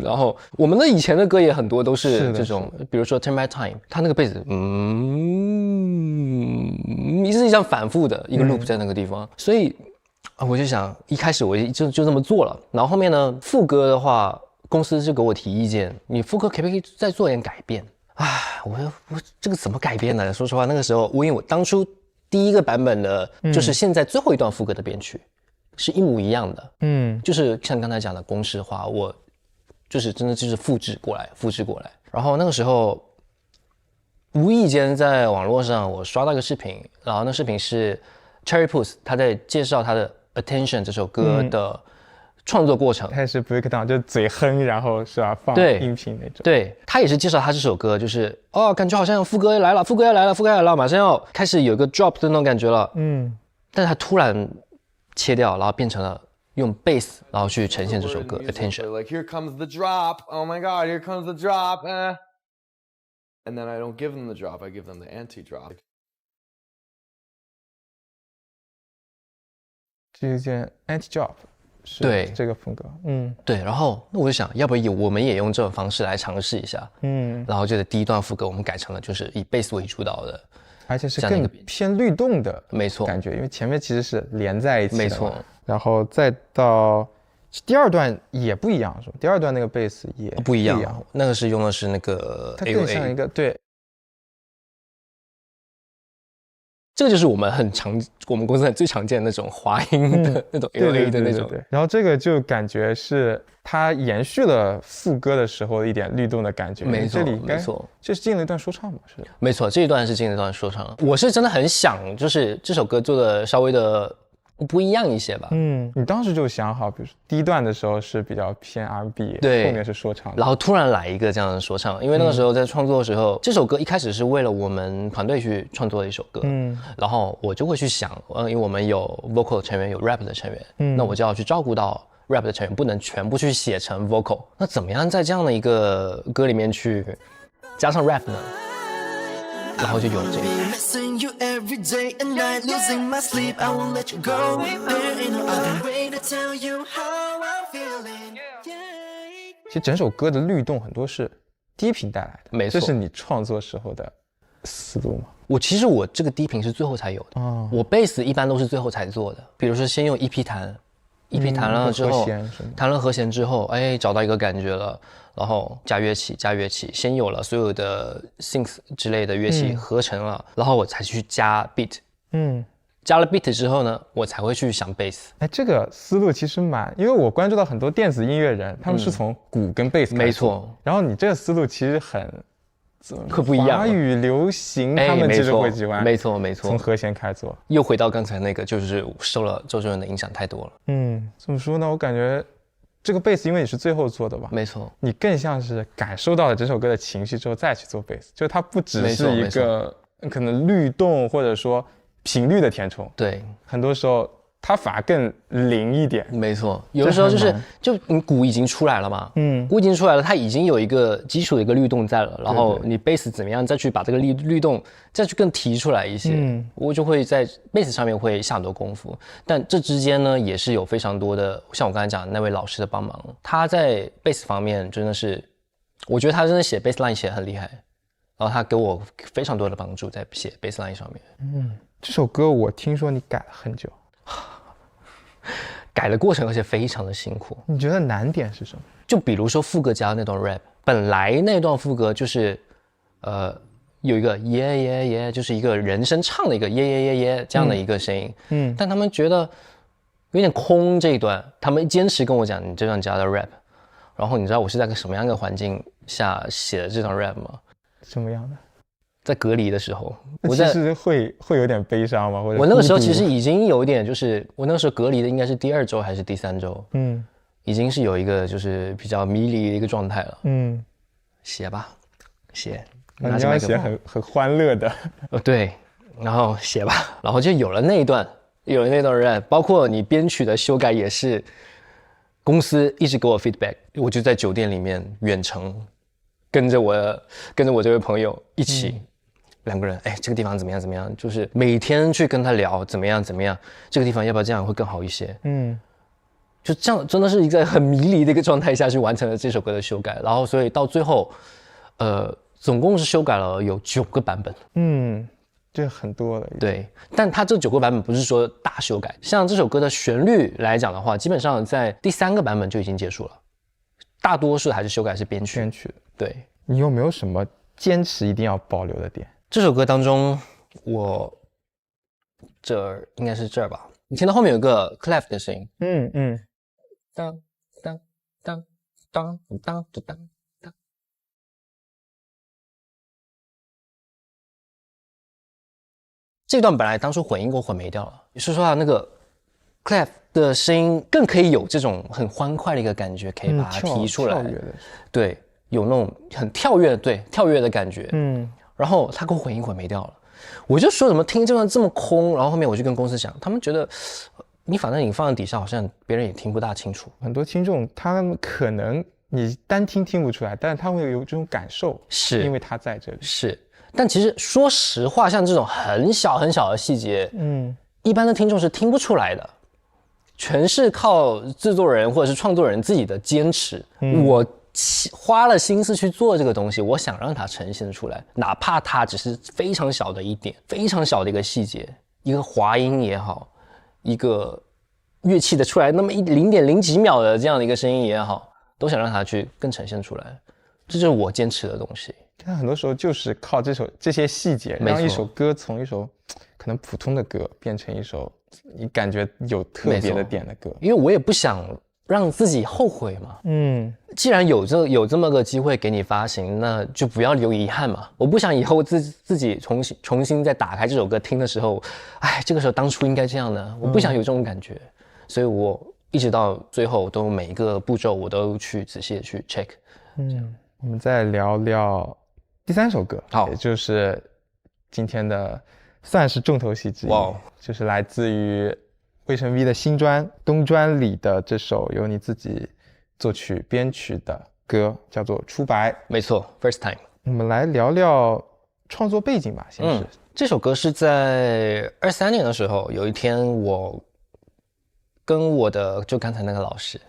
然后我们的以前的歌也很多都是这种，比如说 Turn Back Time， 它那个贝斯，一直这样反复的一个 loop 在那个地方，所以我就想一开始我就这么做了，然后后面呢副歌的话，公司就给我提意见，你副歌可不可以再做点改变？我这个怎么改变呢？说实话，那个时候因为我当初第一个版本的就是现在最后一段副歌的编曲。是一模一样的，就是像刚才讲的公式化，我就是真的就是复制过来。然后那个时候，无意间在网络上我刷到一个视频，然后那视频是 Cherry Puss 他在介绍他的 Attention 这首歌的创作过程。开始 breakdown 就嘴哼，然后是吧放音频那种。对，他也是介绍他这首歌，就是感觉好像副歌要来了，马上要开始有一个 drop 的那种感觉了。但是他突然切掉，然后变成了用 bass， 然后去呈现这首歌 Attention。 Like here comes the drop, oh my god, here comes the drop, and then I don't give them the drop, I give them the anti-drop。 这一件 anti-drop 是对这个风格。对，然后那我就想要不我们也用这种方式来尝试一下。然后就在第一段副歌我们改成了就是以 bass 为主导的，而且是更偏律动的，没错，感觉，因为前面其实是连在一起的，没错。然后再到第二段也不一样，是吧？第二段那个贝斯也不一样，那个是用的是那个 AOA， 它更像一个对。这个就是我们公司最常见的那种滑音的那种 AOA 的那种。对。然后这个就感觉是它延续了副歌的时候一点律动的感觉。没错，这里没错，这是进了一段说唱嘛？是的。没错，这一段是进了一段说唱。我是真的很想，就是这首歌做的稍微的不一样一些吧。你当时就想好，比如说第一段的时候是比较偏 R&B， 对，后面是说唱，然后突然来一个这样的说唱，因为那个时候在创作的时候，这首歌一开始是为了我们团队去创作的一首歌，然后我就会去想，因为我们有 vocal 的成员，有 rap 的成员，那我就要去照顾到 rap 的成员，不能全部去写成 vocal， 那怎么样在这样的一个歌里面去加上 rap 呢？然后就有这个。其实整首歌的律动很多是低频带来的，没错，这是你创作时候的思路吗？其实我这个低频是最后才有的，我贝斯一般都是最后才做的，比如说先用 EP 弹。EP 弹了之后，弹了和弦之后，找到一个感觉了，然后加乐器，先有了所有的 synth 之类的乐器合成了，然后我才去加 beat，加了 beat 之后呢，我才会去想 bass。这个思路其实因为我关注到很多电子音乐人，他们是从鼓跟 bass 开始，没错。然后你这个思路其实会不一样，华语流行他们其实会喜欢，没错，从和弦开始做。又回到刚才那个，就是受了周杰伦的影响太多了。怎么说呢？我感觉这个贝斯，因为你是最后做的吧，没错，你更像是感受到了整首歌的情绪之后再去做贝斯，就是它不只是一个可能律动或者说频率的填充。对，很多时候它反而更灵一点。没错，有的时候就是你鼓已经出来了嘛，鼓已经出来了，它已经有一个基础的一个律动在了，然后你贝斯怎么样再去把这个律动再去更提出来一些，我就会在贝斯上面会下很多功夫，但这之间呢也是有非常多的，像我刚才讲的那位老师的帮忙，他在贝斯方面真的是，我觉得他真的写贝斯 line 写得很厉害，然后他给我非常多的帮助在写贝斯 line 上面。这首歌我听说你改了很久。改的过程而且非常的辛苦。你觉得难点是什么？就比如说副歌加那段 rap， 本来那段副歌就是有一个耶耶耶，就是一个人声唱的一个耶耶耶耶这样的一个声音，但他们觉得有点空这一段，他们坚持跟我讲你这段加的 rap， 然后你知道我是在个什么样的环境下写的这段 rap 吗？什么样的？在隔离的时候，我其实会有点悲伤吗？或者我那个时候其实已经有点，就是我那个时候隔离的应该是第2周还是第3周，已经是有一个就是比较迷离的一个状态了。写吧，写，你要写很欢乐的，对，然后写吧，然后就有了那一段 rap， 包括你编曲的修改也是，公司一直给我 feedback， 我就在酒店里面远程跟着我这位朋友一起。2个人，这个地方怎么样怎么样，就是每天去跟他聊怎么样怎么样，这个地方要不要这样会更好一些，就这样真的是一个很迷离的一个状态下去完成了这首歌的修改，然后所以到最后，总共是修改了有9个版本，这很多了。对，但它这9个版本不是说大修改，像这首歌的旋律来讲的话，基本上在第3个版本就已经结束了，大多数还是修改是编曲。对，你有没有什么坚持一定要保留的点？这首歌当中，我这儿应该是这儿吧？你听到后面有个 clef 的声音，当当当当当当当。这段本来当初混音给我混没掉了，说实话，那个 clef 的声音更可以有这种很欢快的一个感觉，可以把它提出来。对，有那种很跳跃的感觉。然后他给我混音混没掉了，我就说怎么听这段这么空，然后后面我就跟公司讲，他们觉得你反正你放在底下好像别人也听不大清楚。很多听众他们可能你单听不出来，但是他会有这种感受，是因为他在这里。是，但其实说实话，像这种很小很小的细节，一般的听众是听不出来的，全是靠制作人或者是创作人自己的坚持。我花了心思去做这个东西，我想让它呈现出来，哪怕它只是非常小的一点，非常小的一个细节，一个滑音也好，一个乐器的出来那么0.0几秒的这样的一个声音也好，都想让它去更呈现出来，这就是我坚持的东西。但很多时候就是靠这些细节，让一首歌从一首可能普通的歌变成一首你感觉有特别的点的歌。因为我也不想让自己后悔嘛。既然有这么个机会给你发行，那就不要留遗憾嘛。我不想以后自己重新再打开这首歌听的时候，这个时候当初应该这样的，我不想有这种感觉。所以我一直到最后都每一个步骤我都去仔细的去 check。我们再聊聊第3首歌，好，也就是今天的算是重头戏之一，就是来自于魏晨 V 的新专东专里的这首由你自己作曲编曲的歌，叫做《出白》。没错 ，First Time。我们来聊聊创作背景吧，先是。这首歌是在23年的时候，有一天我跟我的就刚才那个老师，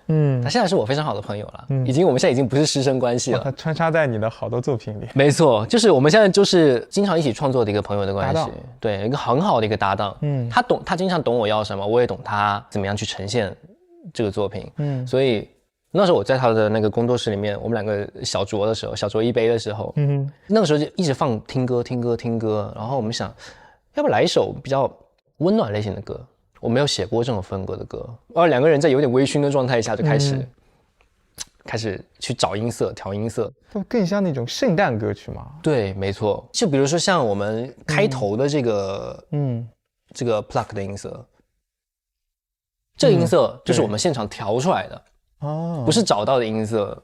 他现在是我非常好的朋友了，我们现在已经不是师生关系了。他穿插在你的好多作品里。没错，就是我们现在就是经常一起创作的一个朋友的关系，对，一个很好的一个搭档。他经常懂我要什么，我也懂他怎么样去呈现这个作品。所以那时候我在他的那个工作室里面，我们2个小酌一杯的时候，那个时候就一直放听歌，然后我们想，要不来一首比较温暖类型的歌。我没有写过这种风格的歌，然后2个人在有点微醺的状态下就开始去找音色、调音色，更像那种圣诞歌曲嘛。对，没错。就比如说像我们开头的这个pluck 的音色，这个音色就是我们现场调出来的，不是找到的音色。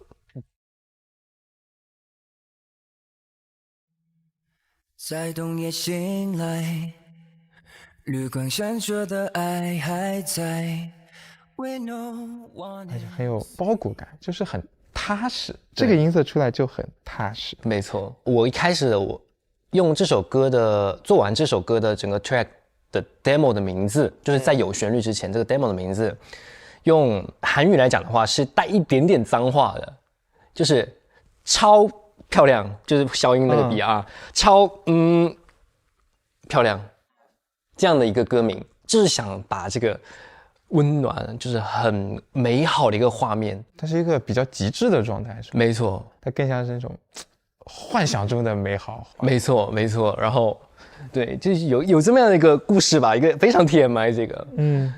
在冬夜醒来，绿光闪烁的爱还在 We know one 而且很有包裹感，就是很踏实。这个音色出来就很踏实。没错，我一开始我用这首歌的做完这首歌的整个 track 的 demo 的名字，就是在有旋律之前，这个 demo 的名字用韩语来讲的话是带一点点脏话的，就是超漂亮，就是消音那个笔啊，超漂亮这样的一个歌名，就是想把这个温暖，就是很美好的一个画面。它是一个比较极致的状态，是吧？没错，它更像是那种幻想中的美好。没错，没错。然后，对，就是有这么样的一个故事吧，一个非常 TMI 这个，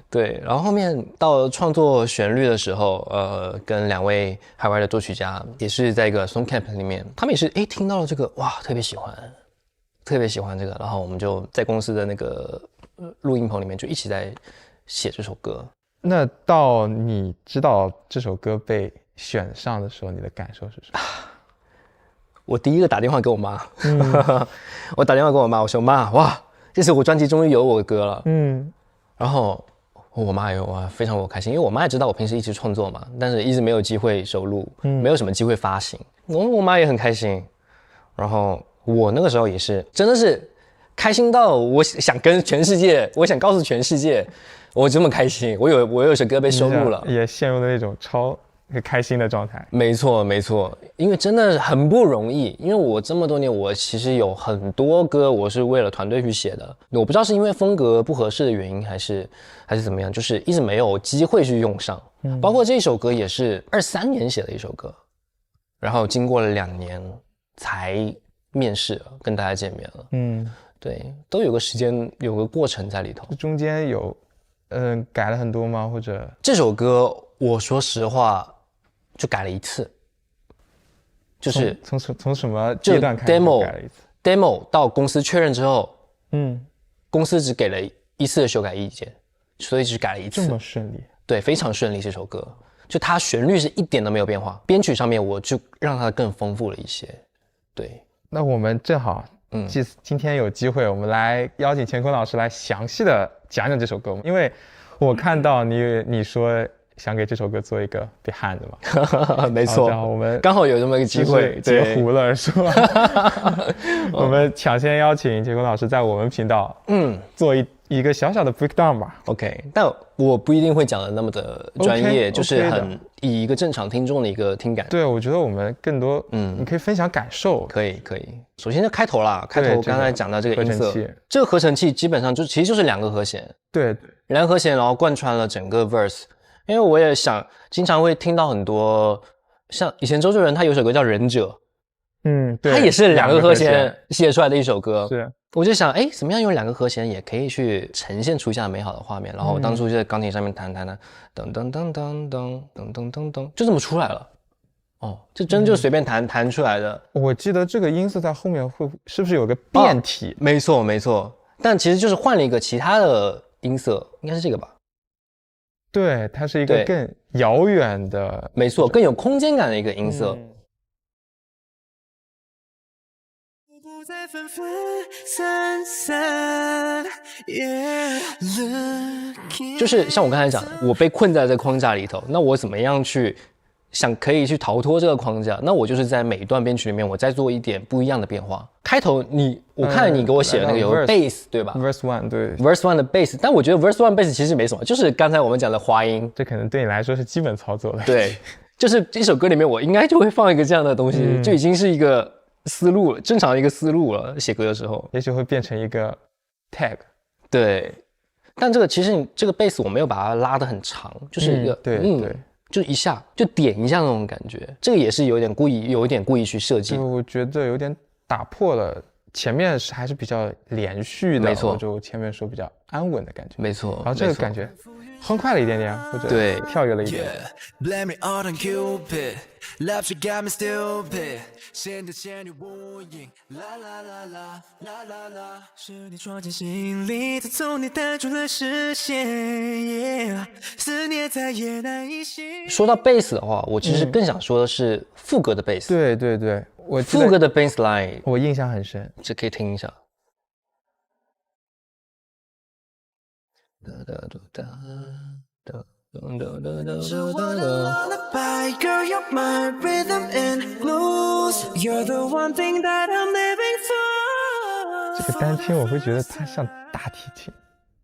对。然后后面到创作旋律的时候，跟2位海外的作曲家也是在一个 Song Camp 里面，他们也是听到了这个，哇，特别喜欢这个，然后我们就在公司的那个录音棚里面就一起在写这首歌。那到你知道这首歌被选上的时候，你的感受是什么？我第一个打电话给我妈，我打电话给我妈，我说妈，哇，这次我专辑终于有我的歌了，然后我妈也哇非常开心，因为我妈也知道我平时一直创作嘛，但是一直没有机会收录，没有什么机会发行，我妈也很开心，然后我那个时候也是真的是开心到我想跟全世界，我想告诉全世界，我这么开心，我有首歌被收录了，也陷入了那种超开心的状态。没错，因为真的很不容易。因为我这么多年，我其实有很多歌我是为了团队去写的，我不知道是因为风格不合适的原因，还是怎么样，就是一直没有机会去用上。包括这首歌也是23年写的一首歌，然后经过了2年才面试了，跟大家见面了。对，都有个时间，有个过程在里头。中间有改了很多吗？或者这首歌，我说实话，就改了一次，就是从什么阶段开始改了一次 ？demo 到公司确认之后，公司只给了1次的修改意见，所以只改了1次。这么顺利？对，非常顺利。这首歌就它旋律是一点都没有变化，编曲上面我就让它更丰富了一些。对，那我们正好。今天有机会，我们来邀请乾坤老师来详细的讲讲这首歌，因为我看到你说想给这首歌做一个 behind 嘛，没错，然后我们刚好有这么一个机会截胡了是吧？我们抢先邀请乾坤老师在我们频道做一个小小的 breakdown 吧。OK， 但我不一定会讲的那么的专业，就是很以一个正常听众的一个听感。对，我觉得我们更多你可以分享感受。可以。首先就开头啦，开头刚才讲到这个音色，这个合成器基本上其实就是2个和弦，对，2个和弦，然后贯穿了整个 verse。因为我也想经常会听到很多，像以前周杰伦他有首歌叫《忍者》，对，他也是2个和弦写出来的一首歌。是，我就想，怎么样用2个和弦也可以去呈现出一下美好的画面。然后我当初就在钢琴上面弹，噔噔噔噔噔噔噔噔噔，就这么出来了。这真就随便弹出来的。我记得这个音色在后面是不是有个变体？没错，但其实就是换了一个其他的音色，应该是这个吧？对，它是一个更遥远的，没错，更有空间感的一个音色。不再纷纷散散，就是像我刚才讲的，我被困在这个框架里头，那我怎么样去可以去逃脱这个框架？那我就是在每一段编曲里面，我再做一点不一样的变化。开头我看你给我写的那个有 bass 对吧 ？Verse 1对 ，Verse 1的 bass， 但我觉得 Verse 1 bass 其实没什么，就是刚才我们讲的滑音，这可能对你来说是基本操作了。对，就是这首歌里面我应该就会放一个这样的东西，就已经是一个思路了，正常的一个思路了。写歌的时候，也许会变成一个 tag。对，但这个其实这个 bass 我没有把它拉得很长，就是一个对。就一下就点一下那种感觉，这个也是有一点故意去设计。我觉得有点打破了前面还是比较连续的，没错，就前面说比较安稳的感觉，没错。然后这个感觉欢快了一点点，或者对跳跃了一点。是你闯进心里，才从你淡出了视线，思念再也难以形。说到 bass 的话，我其实更想说的是副歌的 bass。对，副歌的 bass line 我印象很深，这可以听一下。是我的 lullaby, girl, you're my rhythm and blues. You're the one thing that I'm living for. 这个单听我会觉得它像大提琴，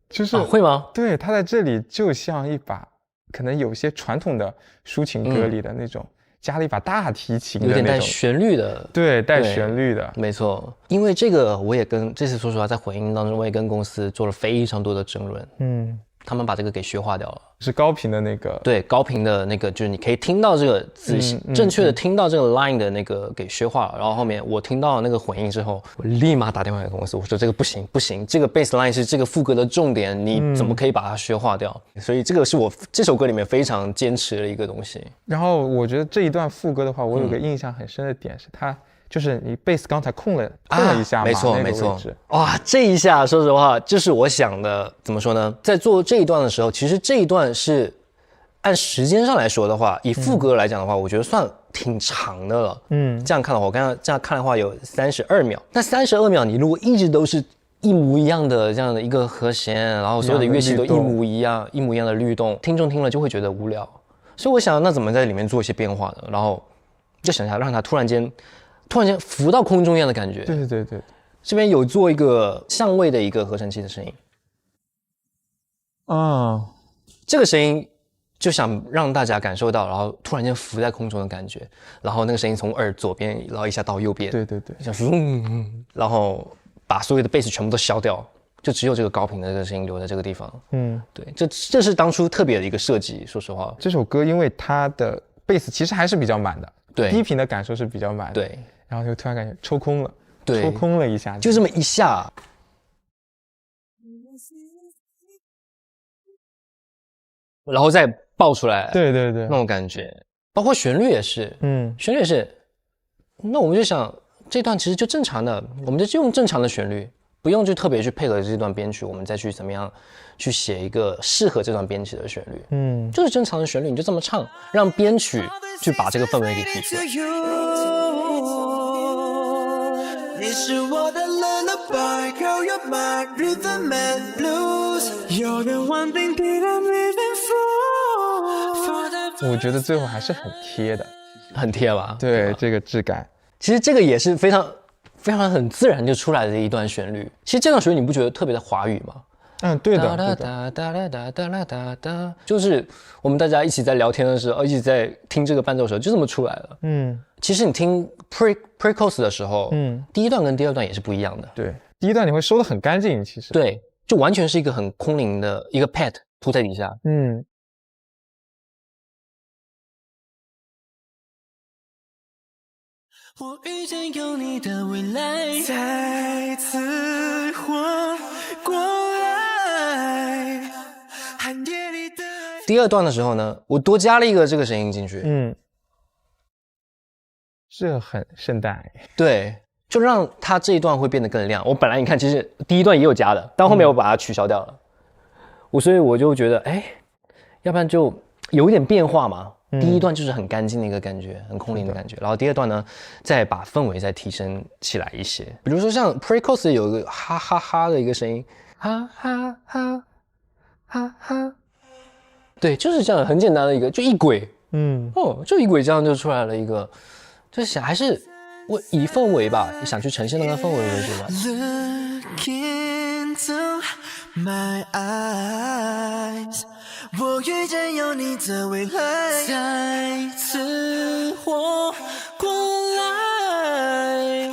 就是、会吗？对，它在这里就像一把，可能有些传统的抒情歌里的那种。加了一把大提琴的那种，有点带旋律的，对，带旋律的，没错。因为这个，我也跟这次说实话，在混音当中，我也跟公司做了非常多的争论。他们把这个给削化掉了，是高频的那个，对，高频的那个，就是你可以听到这个仔细、正确的听到这个 line 的那个给削化了。然后后面我听到那个混音之后，我立马打电话给公司，我说这个不行，这个 bass line 是这个副歌的重点，你怎么可以把它削化掉？所以这个是我这首歌里面非常坚持的一个东西。然后我觉得这一段副歌的话，我有个印象很深的点是它。就是你贝斯刚才空了一下嘛，没错没错。哇，这一下说实话，就是我想的，怎么说呢？在做这一段的时候，其实这一段是按时间上来说的话，以副歌来讲的话，我觉得算挺长的了。这样看的话，我刚刚这样看的话有32秒。那32秒，你如果一直都是一模一样的这样的一个和弦，然后所有的乐器都一模一样的律动，听众听了就会觉得无聊。所以我想，那怎么在里面做一些变化呢？然后就想一下，让它突然间浮到空中一样的感觉。对，这边有做一个相位的一个合成器的声音。这个声音就想让大家感受到，然后突然间浮在空中的感觉，然后那个声音从左边，然后一下到右边。对，像然后把所有的贝斯全部都消掉，就只有这个高频的这个声音留在这个地方。对，这是当初特别的一个设计。说实话，这首歌因为它的贝斯其实还是比较满的，对，低频的感受是比较满的，对。然后就突然感觉抽空了，对，抽空了一下，就这么一下，然后再爆出来，对，那种感觉，包括旋律也是，旋律也是。那我们就想，这段其实就正常的，我们就用正常的旋律，不用去特别去配合这段编曲，我们再去怎么样去写一个适合这段编曲的旋律，就是正常的旋律，你就这么唱，让编曲去把这个氛围给提出来。你是我的 lullaby, girl, you're my rhythm and blues. You're the one thing that I'm living for. 我觉得最后还是很贴的，很贴吧？对，这个质感。其实这个也是非常很自然就出来的一段旋律。其实这段旋律你不觉得特别的华语吗？对的，就是我们大家一起在聊天的时候，一起在听这个伴奏的时候，就这么出来了。其实你听 pre-chorus 的时候，第一段跟第二段也是不一样的。对，第一段你会收得很干净，其实。对，就完全是一个很空灵的一个 pad 铺在底下。我遇见有你的未来，再次活过来。寒夜里的第二段的时候呢，我多加了一个这个声音进去。这很圣诞。对，就让它这一段会变得更亮。我本来你看，其实第一段也有加的，但后面我把它取消掉了。所以我就觉得，要不然就有一点变化嘛。第一段就是很干净的一个感觉，很空灵的感觉。然后第二段呢，再把氛围再提升起来一些。比如说像 pre-chorus 有一个哈哈哈的一个声音，哈哈哈，哈哈。对，就是这样很简单的一个，就一轨。就一轨这样就出来了一个，就是想还是我以氛围吧，想去呈现那个氛围为主吧。Look into my eyes， 我遇见有你的未来，再次活过来。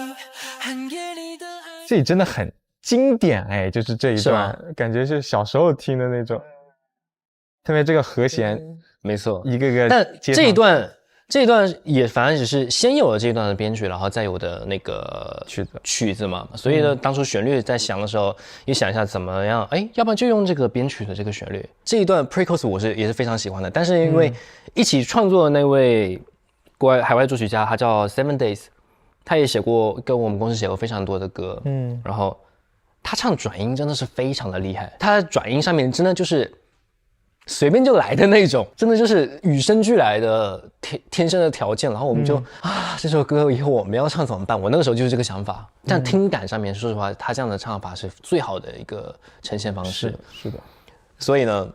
寒夜里的爱，这里真的很经典就是这一段，感觉是小时候听的那种。特别这个和弦，没错，一个个。但这一段也反正只是先有了这一段的编曲，然后再有的那个曲子嘛。所以呢，当初旋律在想的时候，也想一下怎么样，要不然就用这个编曲的这个旋律。这一段 pre-chorus 我也是非常喜欢的，但是因为一起创作的那位海外作曲家，他叫 Seven Days， 他也跟我们公司写过非常多的歌，然后他唱转音真的是非常的厉害，他在转音上面真的就是随便就来的那种，真的就是与生俱来的天生的条件。然后我们就这首歌以后我们要唱怎么办？我那个时候就是这个想法。但听感上面，说实话，他这样的唱法是最好的一个呈现方式。是的。所以呢，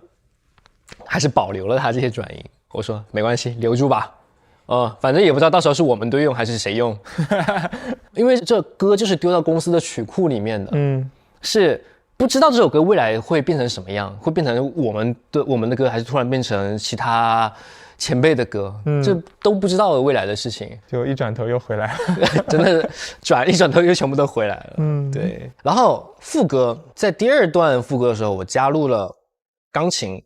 还是保留了它这些转音。我说没关系，留住吧。反正也不知道到时候是我们队用还是谁用，因为这歌就是丢到公司的曲库里面的，是不知道这首歌未来会变成什么样，会变成我们的歌，还是突然变成其他前辈的歌，这都不知道未来的事情。就一转头又回来了，真的一转头又全部都回来了。对。然后副歌在第2段副歌的时候，我加入了钢琴。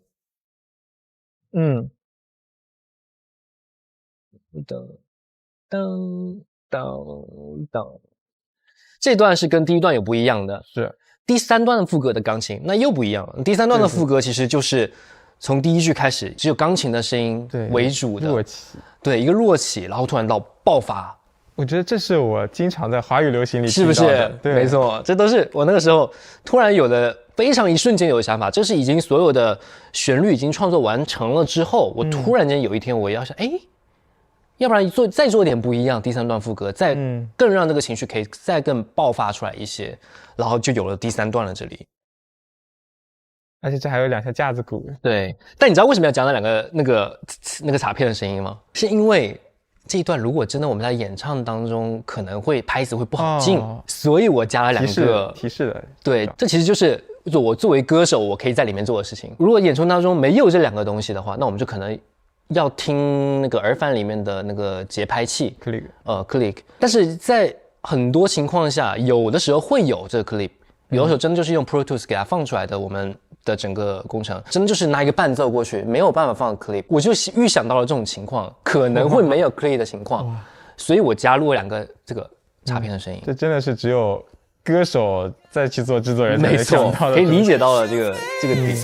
这段是跟第1段有不一样的，是第3段的副歌的钢琴那又不一样了。第3段的副歌其实就是从第1句开始，只有钢琴的声音为主的弱起，对，一个弱起，然后突然到爆发。我觉得这是我经常在华语流行里听到的，是不是？对，没错，这都是我那个时候突然有的，非常一瞬间有的想法。这是已经所有的旋律已经创作完成了之后，我突然间有一天我要想，要不然再做点不一样，第3段副歌再更让这个情绪可以再更爆发出来一些，然后就有了第3段了这里。而且这还有2下架子鼓。对，但你知道为什么要讲那2个那个卡片的声音吗？是因为这一段如果真的我们在演唱当中可能会拍子会不好进，所以我加了2个提示的。对，这其实就是我作为歌手我可以在里面做的事情。如果演出当中没有这2个东西的话，那我们就可能要听那个耳返里面的那个节拍器 click， 但是在很多情况下，有的时候会有这个 click， 有的时候真的就是用 Pro Tools 给它放出来的，我们的整个工程真的就是拿一个伴奏过去，没有办法放 clip， 我就预想到了这种情况可能会没有 clip 的情况，所以我加入了2个这个插片的声音。这真的是只有歌手再去做制作人才能想到的，可以理解到了这个点。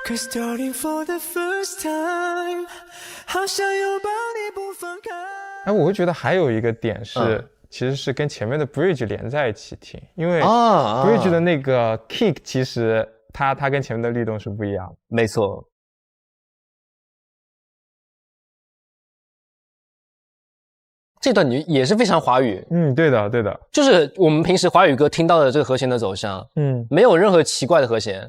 Cause starting for the first time， 好想拥抱你不放开。我会觉得还有一个点是，其实是跟前面的 bridge 连在一起听，因为 bridge 的那个 kick 其实它跟前面的律动是不一样的。没错。这段也是非常华语，对的，对的，就是我们平时华语歌听到的这个和弦的走向，没有任何奇怪的和弦，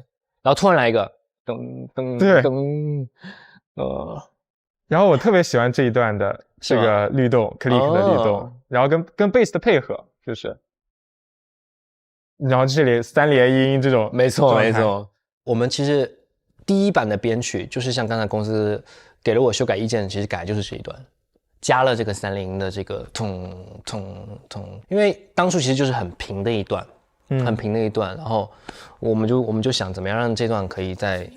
然后突然来一个噔噔噔，然后我特别喜欢这一段的这个律动 click 的律动，然后跟 bass 的配合，就是，然后这里3连音这种，没错没错。我们其实第1版的编曲就是像刚才公司给了我修改意见，其实改的就是这一段。加了这个3连音的这个痛，因为当初其实就是很平的一段，很平的一段，然后我们就想怎么样让这段可以再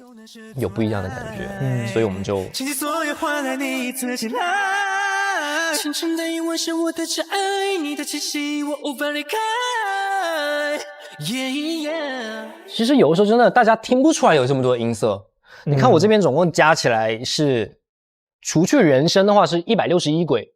有不一样的感觉，所以我们就倾尽所有换来你一次进来，深深的因为是我的挚爱，你的气息我无法离开。其实有的时候真的大家听不出来有这么多音色，你看我这边总共加起来是。除去人声的话是161轨，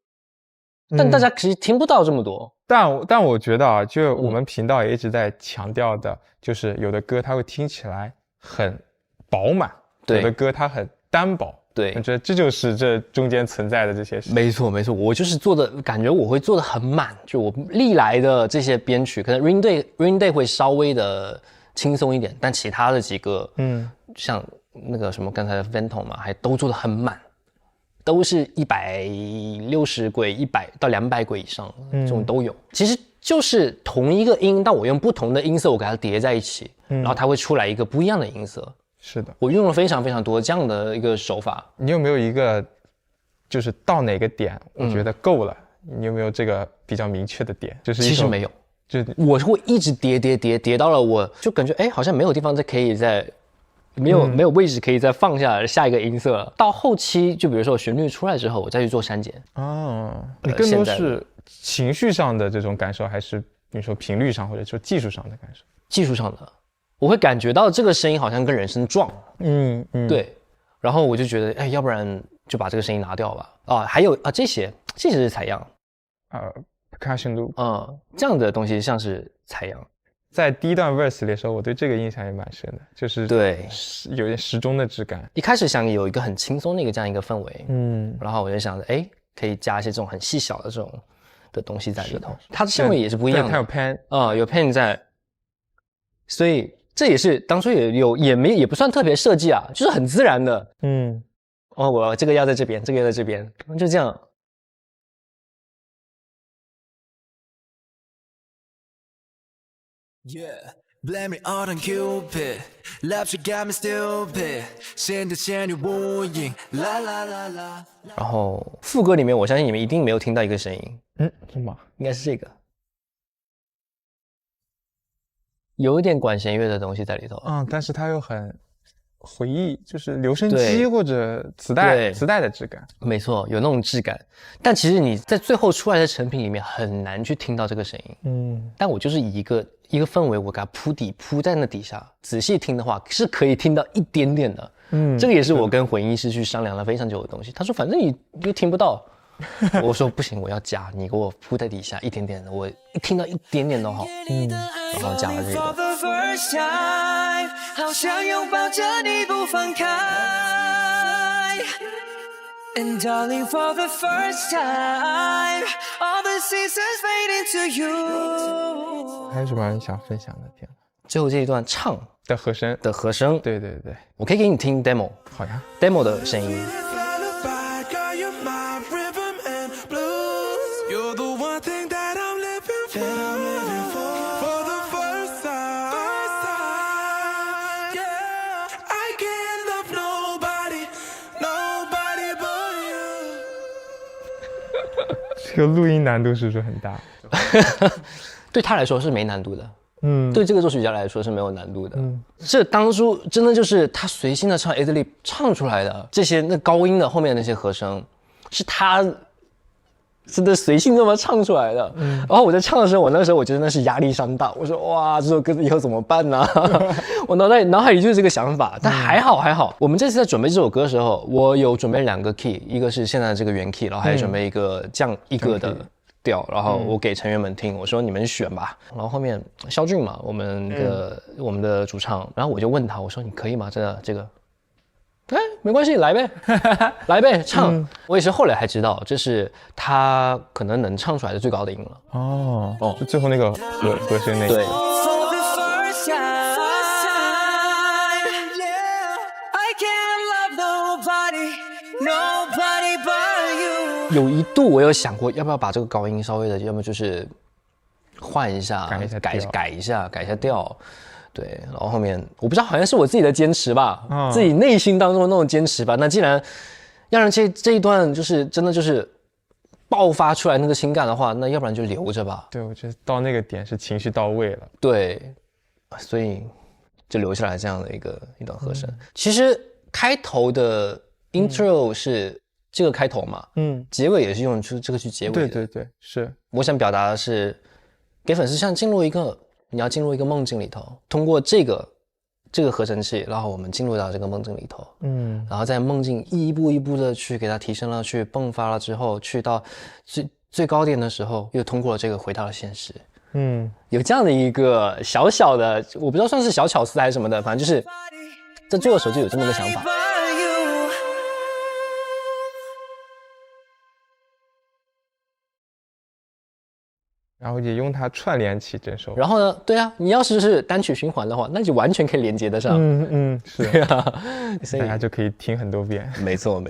但大家其实听不到这么多。但我觉得啊，就我们频道也一直在强调的，就是有的歌它会听起来很饱满，有的歌它很单薄。对，我觉得这就是这中间存在的这些事情。没错没错，我就是感觉我会做的很满，就我历来的这些编曲，可能 Rain Day 会稍微的轻松一点，但其他的几个，像那个什么刚才的 Phantom 嘛，还都做的很满。都是160轨100到200轨以上，这种都有。其实就是同一个音，但我用不同的音色我给它叠在一起，然后它会出来一个不一样的音色。是的，我用了非常非常多这样的一个手法。你有没有一个就是到哪个点我觉得够了，你有没有这个比较明确的点？就是其实没有，就我会一直叠到了，我就感觉好像没有地方可以再没有位置可以再放下一个音色了。到后期就比如说旋律出来之后，我再去做删减。你更多是情绪上的这种感受，还是比如说频率上或者说技术上的感受？技术上的，我会感觉到这个声音好像跟人声撞。对，然后我就觉得要不然就把这个声音拿掉吧。还有这些是采样percussion loop 这样的东西像是采样。在第一段 verse 里的时候，我对这个印象也蛮深的，就是对有点时钟的质感。一开始想有一个很轻松的这样一个氛围，然后我就想着可以加一些这种很细小的这种的东西在里头。它的氛围也是不一样的。它有 pen 有 pen 在，所以这也是当初也不算特别设计啊，就是很自然的。哦，我这个要在这边，这个要在这边，就这样。Blame it all on Cupid, love she got me stupid. 现在牵你无影，啦啦啦啦。然后副歌里面，我相信你们一定没有听到一个声音，什么？应该是这个，有一点管弦乐的东西在里头。但是它又很回忆，就是留声机对或者磁带的质感。没错，有那种质感。但其实你在最后出来的成品里面很难去听到这个声音。但我就是以一个氛围，我给它铺在那底下，仔细听的话是可以听到一点点的。这个也是我跟混音师去商量了非常久的东西。他说反正你又听不到，我说不行，我要加，你给我铺在底下一点点的，我一听到一点点都好。然后加了这个。好想拥抱着你不放开。And darling, for the first time, all the seasons fade into you. 还有什么你想分享的？天哪！最后这一段唱的和声，对对对，我可以给你听 demo。好呀 ，demo 的声音。这个录音难度是不是很大？对他来说是没难度的，对这个作曲家来说是没有难度的。这当初真的就是他随心的唱 ad-lib 唱出来的，这些那高音的后面的那些和声，是他真的随性这么唱出来的。然后我在唱的时候，我那时候我觉得那是压力山大，我说哇，这首歌以后怎么办呢？我脑海里就是这个想法。但还好，我们这次在准备这首歌的时候，我有准备2个 key， 一个是现在的这个原 key， 然后还准备一个降一个的调，然后我给成员们听，我说你们选吧。然后后面肖俊嘛，我们的主唱，然后我就问他，我说你可以吗？真的这个。没关系，来呗，来呗，唱。我也是后来才知道，这是他可能能唱出来的最高的音了。就最后那个和声那个。对。有一度我有想过，要不要把这个高音稍微的，要么就是换一下，改一下调。对，然后后面我不知道，好像是我自己的坚持吧，自己内心当中的那种坚持吧。那既然要让这一段就是真的就是爆发出来那个情感的话，那要不然就留着吧。对，我觉得到那个点是情绪到位了。对，所以就留下来这样的一段和声。其实开头的 intro 是这个开头嘛，结尾也是用这个去结尾的。对，是。我想表达的是，给粉丝像你要进入一个梦境里头，通过这个合成器，然后我们进入到这个梦境里头，然后在梦境一步一步的去给它提升了，去迸发了之后，去到最高点的时候，又通过了这个回到了现实。有这样的一个小小的，我不知道算是小巧思还是什么的，反正就是在做的时候就有这么个想法。然后也用它串联起整首。然后呢，对啊，你要是单曲循环的话，那就完全可以连接得上。是。对啊，大家就可以听很多遍。没错。